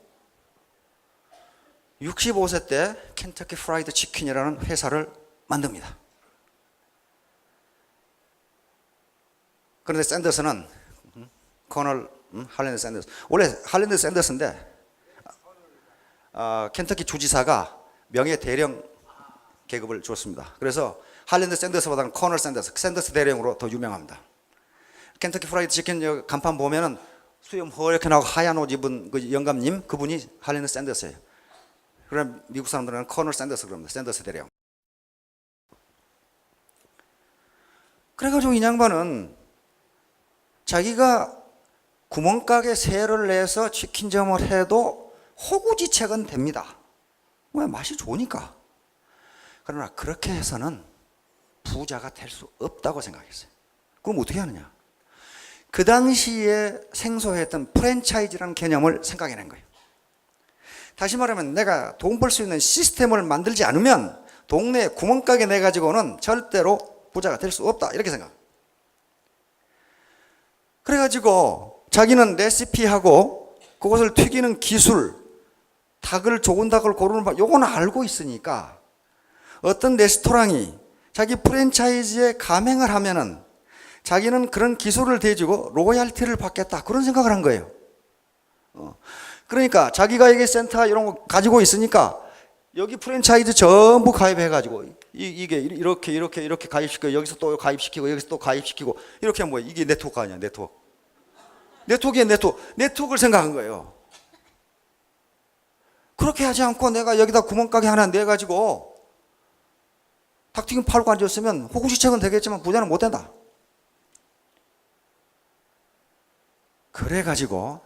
65세 때 켄터키 프라이드 치킨이라는 회사를 만듭니다. 그런데 샌더스는 커널 할랜드 샌더스, 원래 할랜드 샌더스인데 켄터키 주지사가 명예 대령 계급을 줬습니다. 그래서 할랜드 샌더스보다는 커널 샌더스 대령으로 더 유명합니다. 켄터키 프라이드 치킨 간판 보면은 수염 허옇게 나고 하얀 옷 입은 그 영감님, 그분이 할랜드 샌더스예요. 그럼 미국 사람들은 커널 샌더스 그럽니다. 샌더스 대령. 그래가지고 이 양반은 자기가 구멍가게 세를 내서 치킨점을 해도 호구지책은 됩니다. 왜? 맛이 좋으니까. 그러나 그렇게 해서는 부자가 될 수 없다고 생각했어요. 그럼 어떻게 하느냐? 그 당시에 생소했던 프랜차이즈라는 개념을 생각해낸 거예요. 다시 말하면 내가 돈 벌 수 있는 시스템을 만들지 않으면 동네에 구멍가게 내가지고는 절대로 부자가 될 수 없다 이렇게 생각. 그래가지고 자기는 레시피하고 그것을 튀기는 기술, 좋은 닭을 고르는 법 요거는 알고 있으니까 어떤 레스토랑이 자기 프랜차이즈에 가맹을 하면은 자기는 그런 기술을 대주고 로얄티를 받겠다 그런 생각을 한 거예요. 그러니까 자기가 여기 센터 이런 거 가지고 있으니까 여기 프랜차이즈 전부 가입해가지고 이게 이렇게 가입시키고 여기서 또 가입시키고 여기서 또 가입시키고 이렇게 하면 뭐야? 이게 네트워크 아니야? 네트워크를 생각한 거예요. 그렇게 하지 않고 내가 여기다 구멍가게 하나 내가지고 닭튀김 팔고 앉았으면 호구시책은 되겠지만 부자는 못 된다. 그래가지고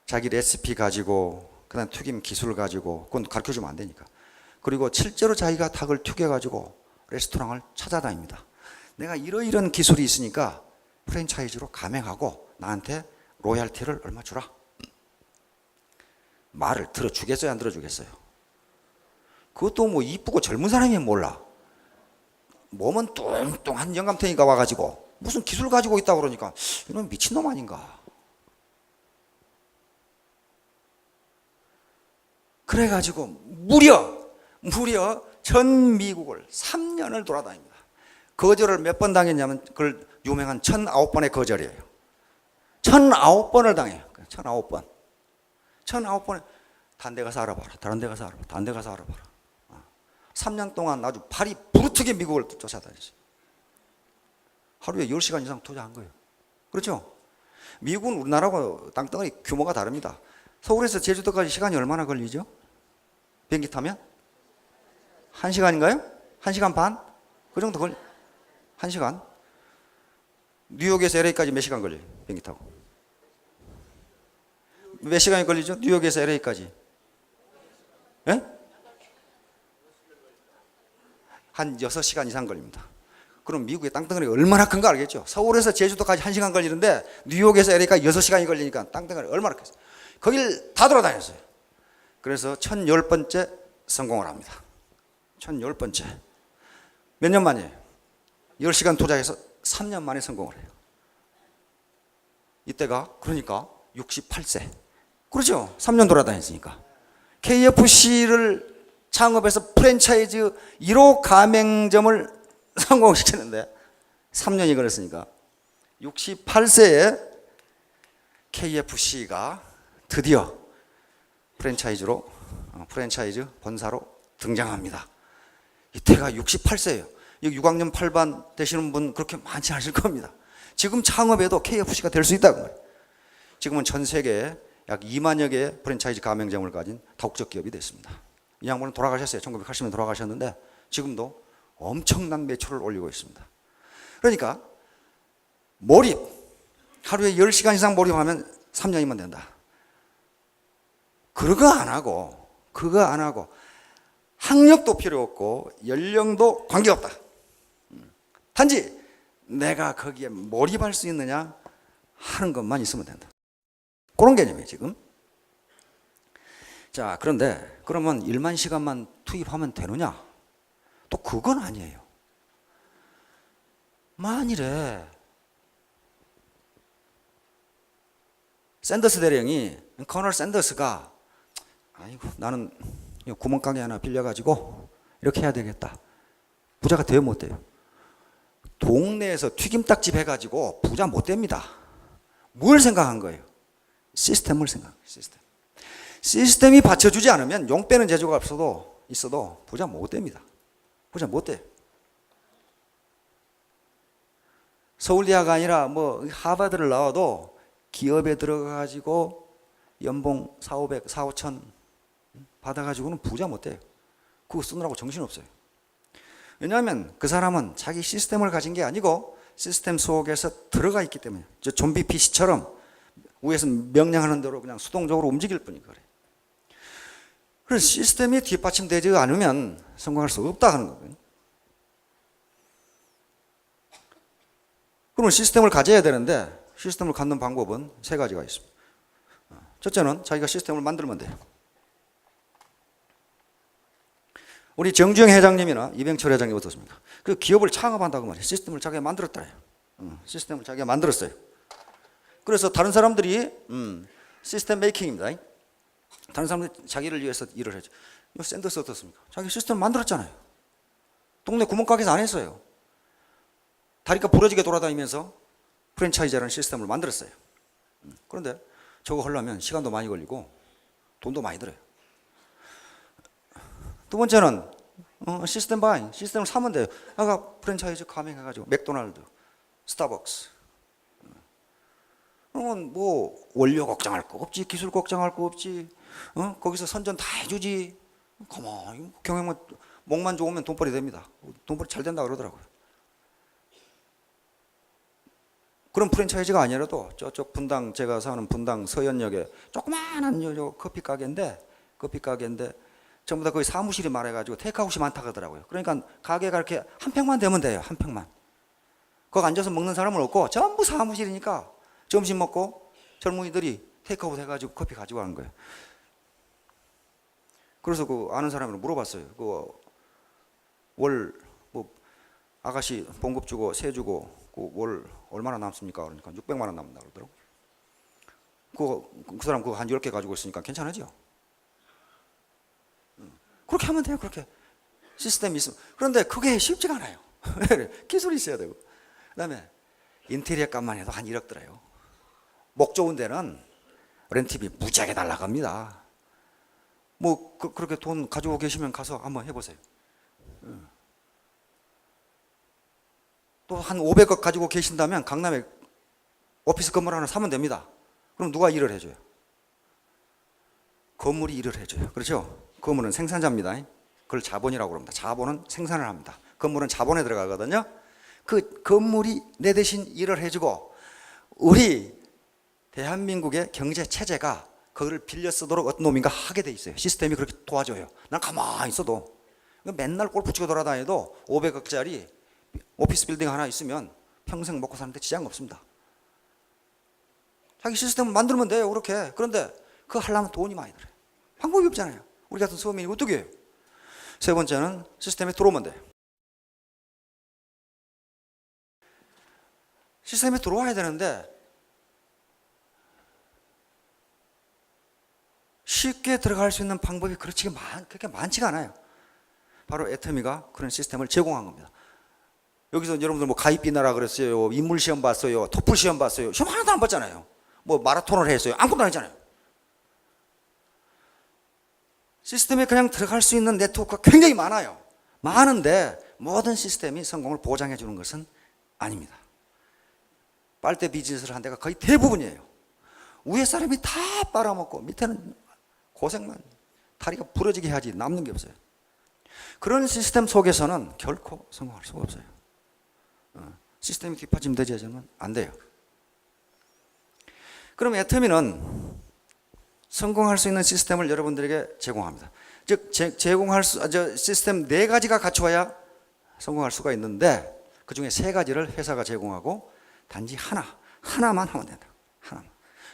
자기 레시피 가지고 그다음 튀김 기술 가지고 그건 가르쳐주면 안 되니까. 그리고 실제로 자기가 닭을 튀겨가지고 레스토랑을 찾아다닙니다. 내가 이런 기술이 있으니까 프랜차이즈로 가맹하고 나한테 로얄티를 얼마 주라. 말을 들어주겠어요? 안 들어주겠어요? 그것도 뭐 이쁘고 젊은 사람이면 몰라. 몸은 뚱뚱한 영감탱이가 와가지고 무슨 기술 가지고 있다고 그러니까 이놈 미친놈 아닌가. 그래가지고 무려 전 미국을 3년을 돌아다닙니다. 거절을 몇 번 당했냐면 그걸 유명한 1009번의 거절이에요. 1009번을 당해요. 1009번. 1009번에 다른 데 가서 알아봐라. 다른 데 가서 알아봐라. 3년 동안 아주 발이 부르트게 미국을 쫓아다녔어요. 하루에 10시간 이상 투자한 거예요. 그렇죠? 미국은 우리나라하고 땅덩어리 규모가 다릅니다. 서울에서 제주도까지 시간이 얼마나 걸리죠? 비행기 타면? 1시간인가요? 1시간 반? 그 정도 1시간? 뉴욕에서 LA까지 몇 시간 걸려요? 비행기 타고. 몇 시간이 걸리죠? 뉴욕에서 LA까지. 예? 한 6시간 이상 걸립니다. 그럼 미국의 땅덩어리가 얼마나 큰가 알겠죠? 서울에서 제주도까지 1시간 걸리는데 뉴욕에서 LA까지 6시간이 걸리니까 땅덩어리 얼마나 크겠어요? 거길 다 돌아다녔어요. 그래서 1010번째 성공을 합니다. 1010번째. 몇 년 만이에요? 10시간 투자해서 3년 만에 성공을 해요. 이때가 그러니까 68세. 그렇죠? 3년 돌아다녔으니까. KFC를 창업해서 프랜차이즈 1호 가맹점을 성공시키는데 3년이 걸렸으니까 68세에 KFC가 드디어 프랜차이즈 본사로 등장합니다. 이때가 68세예요. 여기 6학년 8반 되시는 분 그렇게 많지 않으실 겁니다. 지금 창업해도 KFC가 될 수 있다고 말이에요. 지금은 전 세계에 약 2만여 개의 프랜차이즈 가맹점을 가진 다국적 기업이 됐습니다. 이 양반은 돌아가셨어요. 1980년에 돌아가셨는데 지금도 엄청난 매출을 올리고 있습니다. 그러니까 몰입, 하루에 10시간 이상 몰입하면 3년이면 된다. 그거 안 하고 학력도 필요 없고 연령도 관계없다. 단지 내가 거기에 몰입할 수 있느냐 하는 것만 있으면 된다. 그런 개념이에요 지금. 자, 그런데 그러면 1만 시간만 투입하면 되느냐? 또 그건 아니에요. 만일에 샌더스 대령이, 커널 샌더스가 아이고 나는 구멍가게 하나 빌려가지고 이렇게 해야 되겠다. 부자가 돼요 못 돼요? 동네에서 튀김닭집 해가지고 부자 못 됩니다. 뭘 생각한 거예요? 시스템을 생각한 거예요. 시스템이 받쳐주지 않으면 용 빼는 재주가 있어도 부자 못 됩니다. 부자 못 돼요. 서울대가 아니라 뭐 하버드를 나와도 기업에 들어가가지고 연봉 4,500, 4,5천 받아가지고는 부자 못 돼요. 그거 쓰느라고 정신없어요. 왜냐하면 그 사람은 자기 시스템을 가진 게 아니고 시스템 속에서 들어가 있기 때문에 저 좀비 PC처럼 위에서 명령하는 대로 그냥 수동적으로 움직일 뿐이 그래요. 그래서 시스템이 뒷받침되지 않으면 성공할 수 없다 하는 거예요. 그러면 시스템을 가져야 되는데 시스템을 갖는 방법은 세 가지가 있습니다. 첫째는 자기가 시스템을 만들면 돼요. 우리 정주영 회장님이나 이병철 회장님 어떻습니까? 그 기업을 창업한다고 말이에요. 시스템을 자기가 만들었다. 시스템을 자기가 만들었어요. 그래서 다른 사람들이 시스템 메이킹입니다. 다른 사람들이 자기를 위해서 일을 해죠. 샌더스 어떻습니까? 자기 시스템을 만들었잖아요. 동네 구멍가게에서 안 했어요. 다리가 부러지게 돌아다니면서 프랜차이즈라는 시스템을 만들었어요. 그런데 저거 하려면 시간도 많이 걸리고 돈도 많이 들어요. 두 번째는 시스템 바잉, 시스템을 사면 돼요. 아까 프랜차이즈 가맹해가지고 맥도날드, 스타벅스. 그러면 뭐 원료 걱정할 거 없지, 기술 걱정할 거 없지, 거기서 선전 다 해주지. 가만히 경영만 목만 좋으면 돈벌이 됩니다. 돈벌이 잘 된다 그러더라고요. 그런 프랜차이즈가 아니라도 저쪽 분당, 제가 사는 분당 서현역에 조그마한 커피 가게인데 전부 다 거기 사무실이 많아가지고 테이크아웃이 많다 그러더라고요. 그러니까 가게가 이렇게 한 평만 되면 돼요. 한 평만. 거기 앉아서 먹는 사람은 없고 전부 사무실이니까 점심 먹고 젊은이들이 테이크아웃 해가지고 커피 가지고 가는 거예요. 그래서 그 아는 사람을 물어봤어요. 그 월 뭐 아가씨 봉급 주고 세 주고 그 월 얼마나 남습니까? 그러니까 600만 원 남는다 그러더라고. 그 사람 그거 한 10개 가지고 있으니까 괜찮으죠? 그렇게 하면 돼요. 그렇게 시스템이 있으면. 그런데 그게 쉽지가 않아요. 기술이 있어야 되고. 그다음에 인테리어 값만 해도 한 1억 들어요. 목 좋은 데는 렌트비 무지하게 날라갑니다. 뭐 그렇게 돈 가지고 계시면 가서 한번 해보세요. 또 한 500억 가지고 계신다면 강남에 오피스 건물 하나 사면 됩니다. 그럼 누가 일을 해줘요? 건물이 일을 해줘요. 그렇죠? 건물은 생산자입니다. 그걸 자본이라고 합니다. 자본은 생산을 합니다. 건물은 자본에 들어가거든요. 그 건물이 내 대신 일을 해주고 우리 대한민국의 경제 체제가 그걸 빌려 쓰도록 어떤 놈인가 하게 돼 있어요. 시스템이 그렇게 도와줘요. 난 가만히 있어도 맨날 골프 치고 돌아다녀도 500억짜리 오피스 빌딩 하나 있으면 평생 먹고 사는데 지장 없습니다. 자기 시스템을 만들면 돼요. 그렇게. 그런데 그거 하려면 돈이 많이 들어요. 방법이 없잖아요. 우리 같은 서민이 어떻게 해요? 세 번째는 시스템에 들어오면 돼요. 시스템에 들어와야 되는데 쉽게 들어갈 수 있는 방법이 그렇게 많지가 않아요. 바로 애터미가 그런 시스템을 제공한 겁니다. 여기서 여러분들 뭐 가입비 나라 그랬어요, 인물 시험 봤어요, 토플 시험 봤어요. 시험 하나도 안 봤잖아요. 뭐 마라톤을 했어요. 아무것도 안 했잖아요. 시스템에 그냥 들어갈 수 있는 네트워크가 굉장히 많아요. 많은데 모든 시스템이 성공을 보장해 주는 것은 아닙니다. 빨대 비즈니스를 한 데가 거의 대부분이에요. 위에 사람이 다 빨아먹고 밑에는 고생만, 다리가 부러지게 해야지 남는 게 없어요. 그런 시스템 속에서는 결코 성공할 수가 없어요. 시스템이 뒷받침되지 안 돼요. 그럼 애터미는 성공할 수 있는 시스템을 여러분들에게 제공합니다. 즉 제공할 시스템 4가지가 갖춰야 성공할 수가 있는데 그 중에 3가지를 회사가 제공하고 단지 하나만 하면 된다.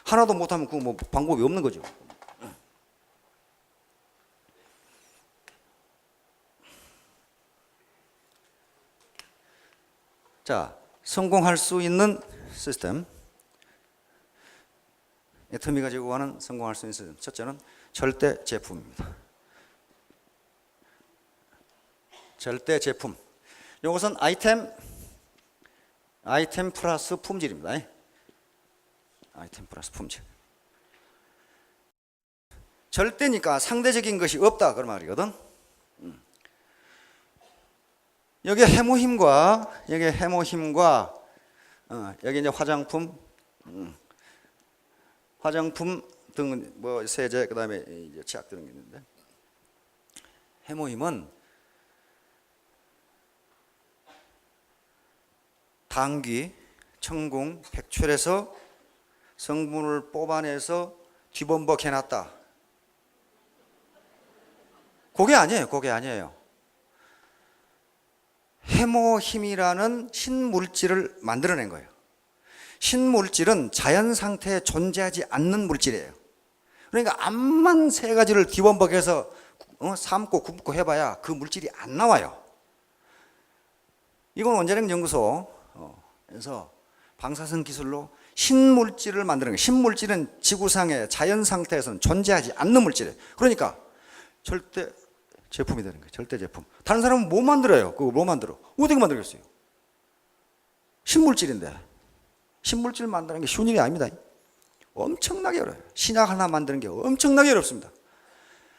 하나도 못하면 그 뭐 방법이 없는 거죠. 자, 성공할 수 있는 시스템. 애터미가 제공하는 성공할 수 있는 시스템. 첫째는 절대 제품입니다. 절대 제품. 이것은 아이템 플러스 품질입니다. 아이템 플러스 품질. 절대니까 상대적인 것이 없다 그런 말이거든. 여기 해모힘과 여기 이제 화장품 등 뭐 세제 그다음에 이제 치약 들은 게 있는데 해모힘은 당귀, 청궁, 백출에서 성분을 뽑아내서 뒤범벅 해놨다. 그게 아니에요. 해모힘이라는 신물질을 만들어낸 거예요. 신물질은 자연 상태에 존재하지 않는 물질이에요. 그러니까 암만 3가지를 뒤범벅해서 삶고 굽고 해봐야 그 물질이 안 나와요. 이건 원자력 연구소에서 방사선 기술로 신물질을 만드는 거예요. 신물질은 지구상의 자연 상태에서는 존재하지 않는 물질이에요. 그러니까 절대 제품이 되는 거예요. 절대 제품. 다른 사람은 못 만들어요. 그거 못 만들어. 어떻게 만들겠어요? 신물질인데. 신물질 만드는 게 쉬운 일이 아닙니다. 엄청나게 어려워요. 신약 하나 만드는 게 엄청나게 어렵습니다.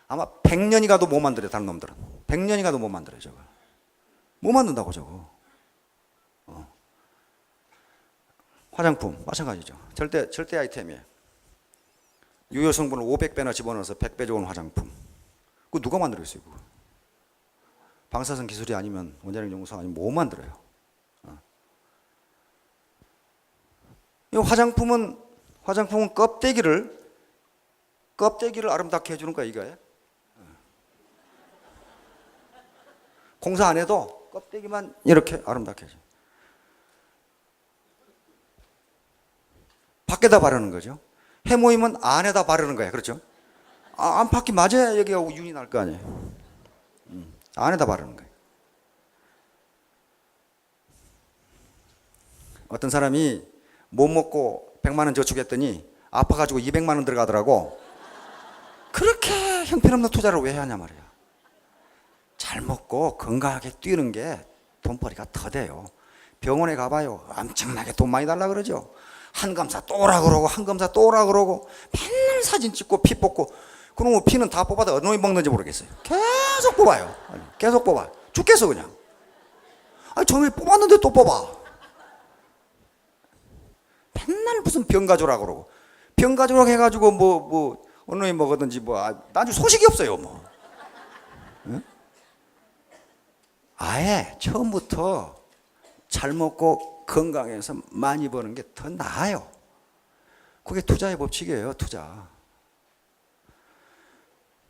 아마 100년이 가도 못 만들어요. 다른 놈들은 100년이 가도 못 만들어요. 저거 못 만든다고 저거. 화장품 마찬가지죠. 절대 아이템이에요. 유효 성분을 500배나 집어넣어서 100배 좋은 화장품. 그거 누가 만들겠어요? 그거? 방사선 기술이 아니면 원자력 연구소 아니면 못 만들어요. 이 화장품은 껍데기를 아름답게 해주는 거야 이거예요. 공사 안 해도 껍데기만 이렇게 아름답게 해줘. 밖에다 바르는 거죠. 해모임은 안에다 바르는 거야. 그렇죠? 안팎이 맞아야 여기가 윤이 날 거 아니에요. 안에다 바르는 거예요. 어떤 사람이 못 먹고 100만 원 저축했더니 아파가지고 200만 원 들어가더라고. 그렇게 형편없는 투자를 왜 하냐 말이야. 잘 먹고 건강하게 뛰는 게 돈벌이가 더 돼요. 병원에 가봐요. 엄청나게 돈 많이 달라 그러죠. 한검사 또 오라 그러고 한검사 또 오라 그러고 맨날 사진 찍고 피 뽑고 그러면 피는 다 뽑아도 어느 놈이 먹는지 모르겠어요. 계속 뽑아요. 계속 뽑아. 죽겠어 그냥. 저놈이 뽑았는데 또 뽑아. 맨날 무슨 병 가져오라 그러고 병 가져오라고 해가지고 뭐 어느 놈이 먹었든지 나중에 소식이 없어요 뭐. 응? 아예 처음부터 잘 먹고 건강해서 많이 버는 게 더 나아요. 그게 투자의 법칙이에요. 투자.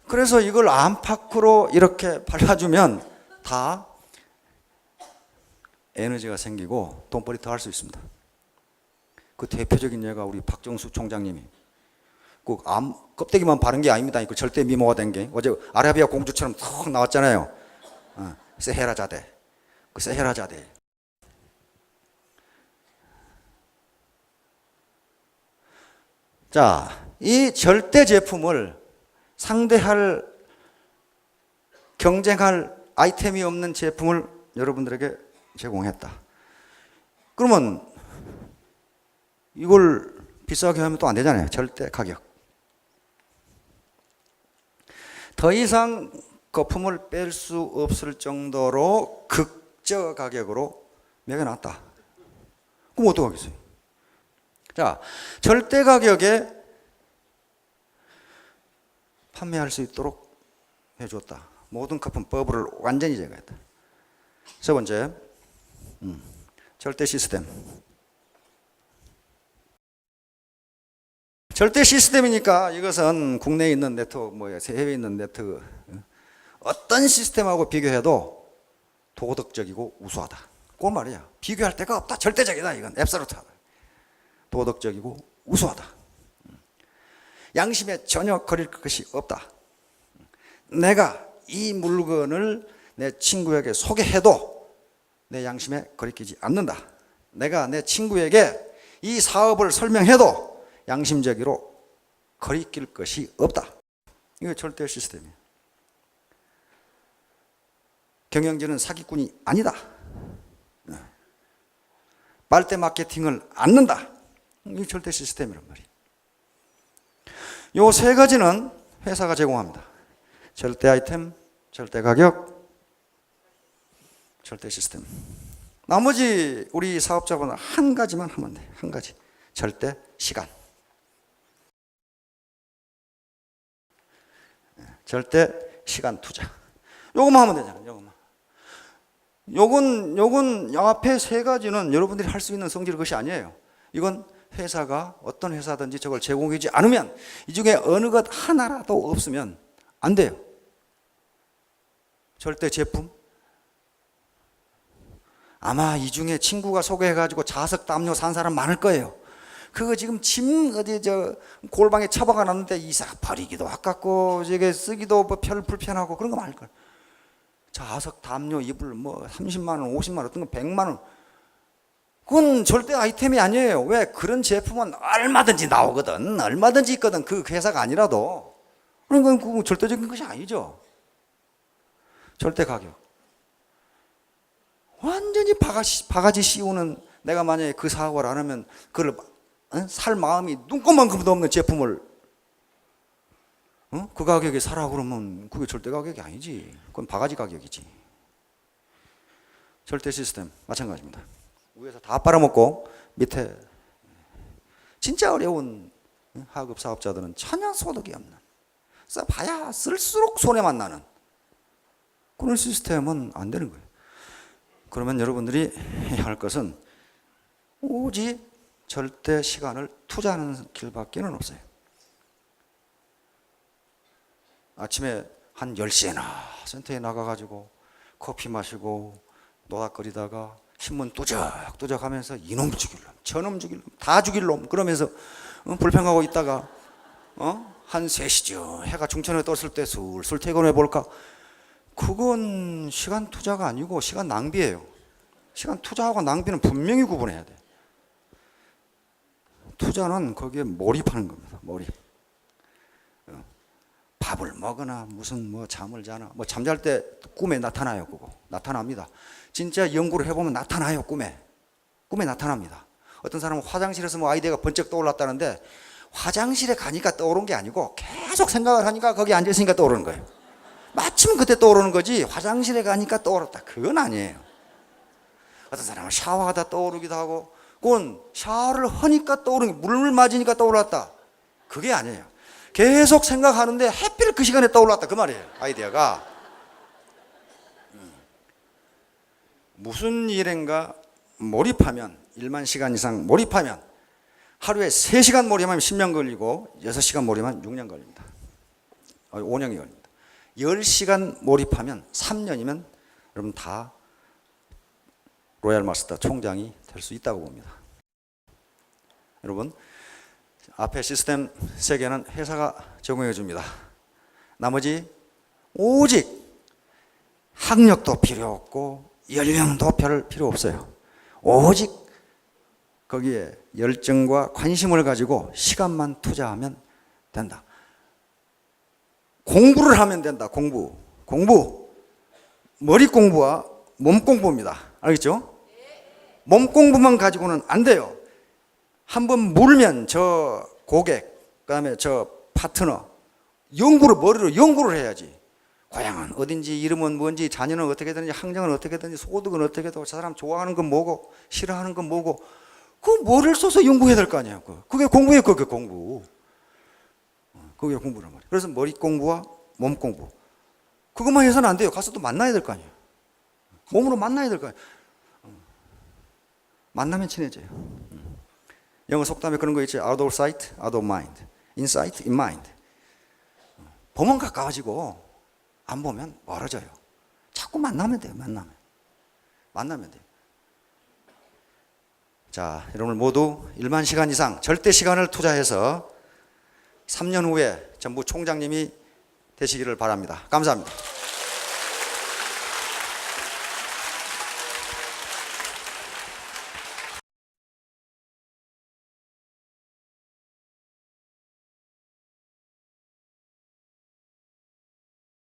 그래서 이걸 안팎으로 이렇게 발라주면 다 에너지가 생기고 돈벌이 더 할 수 있습니다. 그 대표적인 예가 우리 박정수 총장님이 그 껍데기만 바른 게 아닙니다. 그 절대 미모가 된 게 어제 아라비아 공주처럼 턱 나왔잖아요. 세헤라자데. 그 세헤라자데. 자, 이 절대 제품을 상대할, 경쟁할 아이템이 없는 제품을 여러분들에게 제공했다. 그러면 이걸 비싸게 하면 또 안 되잖아요. 절대 가격. 더 이상 거품을 뺄 수 없을 정도로 극저 가격으로 매겨놨다. 그럼 어떡하겠어요? 자, 절대 가격에 판매할 수 있도록 해줬다. 모든 거품 버블을 완전히 제거했다. 세 번째, 절대 시스템. 절대 시스템이니까 이것은 국내에 있는 네트워크, 해외에 있는 네트워크, 어떤 시스템하고 비교해도 도덕적이고 우수하다. 그건 말이야. 비교할 데가 없다. 절대적이다. 이건 앱솔루트하다. 도덕적이고 우수하다. 양심에 전혀 거릴 것이 없다. 내가 이 물건을 내 친구에게 소개해도 내 양심에 거리끼지 않는다. 내가 내 친구에게 이 사업을 설명해도 양심적으로 거리낄 것이 없다. 이거 절대 시스템이에요. 경영진은 사기꾼이 아니다. 빨대 마케팅을 안 넣는다. 이게 절대 시스템이란 말이에요. 요 세 가지는 회사가 제공합니다. 절대 아이템, 절대 가격, 절대 시스템. 나머지 우리 사업자분은 한 가지만 하면 돼. 한 가지. 절대 시간. 절대 시간 투자. 요것만 하면 되잖아요. 요것만. 요건 앞에 세 가지는 여러분들이 할 수 있는 성질 것이 아니에요. 이건 회사가 어떤 회사든지 저걸 제공하지 않으면, 이 중에 어느 것 하나라도 없으면 안 돼요. 절대 제품. 아마 이 중에 친구가 소개해가지고 자석 담요 산 사람 많을 거예요. 그거 지금 짐 어디 골방에 처박아 놨는데 이사 버리기도 아깝고 저게 쓰기도 별 불편하고 그런 거 많을 거예요. 자석 담요 이불 30만 원, 50만 원, 어떤 건 100만 원. 그건 절대 아이템이 아니에요. 왜? 그런 제품은 얼마든지 나오거든. 얼마든지 있거든. 그 회사가 아니라도. 그러니까 그건 절대적인 것이 아니죠. 절대 가격. 완전히 바가지 씌우는, 내가 만약에 그 사업을 안 하면 그걸 살 마음이 눈꼽만큼도 없는 제품을 그 가격에 사라 그러면 그게 절대 가격이 아니지. 그건 바가지 가격이지. 절대 시스템 마찬가지입니다. 위에서 다 빨아먹고 밑에 진짜 어려운 하급 사업자들은 전혀 소득이 없는, 써봐야 쓸수록 손해만 나는 그런 시스템은 안 되는 거예요. 그러면 여러분들이 해야 할 것은 오직 절대 시간을 투자하는 길밖에는 없어요. 아침에 한 10시에나 센터에 나가가지고 커피 마시고 노닥거리다가 신문 뚜적뚜적 하면서 이놈 죽일 놈, 저놈 죽일 놈, 다 죽일 놈 그러면서 불평하고 있다가 한 3시쯤 해가 중천에 떴을 때 술술 퇴근해 볼까? 그건 시간 투자가 아니고 시간 낭비예요. 시간 투자하고 낭비는 분명히 구분해야 돼. 투자는 거기에 몰입하는 겁니다. 몰입. 밥을 먹거나 무슨 잠을 자나, 잠잘 때 꿈에 나타나요. 그거 나타납니다. 진짜 연구를 해보면 나타나요. 꿈에 나타납니다. 어떤 사람은 화장실에서 아이디어가 번쩍 떠올랐다는데 화장실에 가니까 떠오른 게 아니고 계속 생각을 하니까 거기 앉아있으니까 떠오르는 거예요. 마침 그때 떠오르는 거지 화장실에 가니까 떠오르다 그건 아니에요. 어떤 사람은 샤워하다 떠오르기도 하고, 그건 샤워를 하니까 떠오르는 게, 물을 맞으니까 떠올랐다 그게 아니에요. 계속 생각하는데 하필 그 시간에 떠올랐다 그 말이에요. 아이디어가 무슨 일인가 몰입하면, 1만 시간 이상 몰입하면, 하루에 3시간 몰입하면 10년 걸리고 6시간 몰입하면 6년 걸립니다. 5년이 걸립니다. 10시간 몰입하면 3년이면 여러분 다 로얄 마스터 총장이 될 수 있다고 봅니다. 여러분, 앞에 시스템 3개는 회사가 제공해 줍니다. 나머지 오직 학력도 필요 없고 연령도 별 필요 없어요. 오직 거기에 열정과 관심을 가지고 시간만 투자하면 된다. 공부를 하면 된다. 공부. 머리 공부와 몸 공부입니다. 알겠죠? 몸 공부만 가지고는 안 돼요. 한번 물면 저 고객, 그다음에 저 파트너 머리로 연구를 해야지. 고향은 어딘지, 이름은 뭔지, 자녀는 어떻게 되는지, 학력은 어떻게 되는지, 소득은 어떻게 되고, 저 사람 좋아하는 건 뭐고, 싫어하는 건 뭐고, 그 머리를 써서 연구해야 될 거 아니에요. 그게 공부예요. 그게 공부. 그게 공부란 말이에요. 그래서 머리 공부와 몸 공부. 그것만 해서는 안 돼요. 가서 또 만나야 될 거 아니에요. 몸으로 만나야 될 거 아니에요. 만나면 친해져요. 영어 속담에 그런 거 있죠. Out of sight, out of mind. In sight, in mind. 보면 가까워지고 안 보면 멀어져요. 자꾸 만나면 돼요. 만나면 돼요. 자, 여러분 모두 1만 시간 이상 절대 시간을 투자해서 3년 후에 전부 총장님이 되시기를 바랍니다. 감사합니다.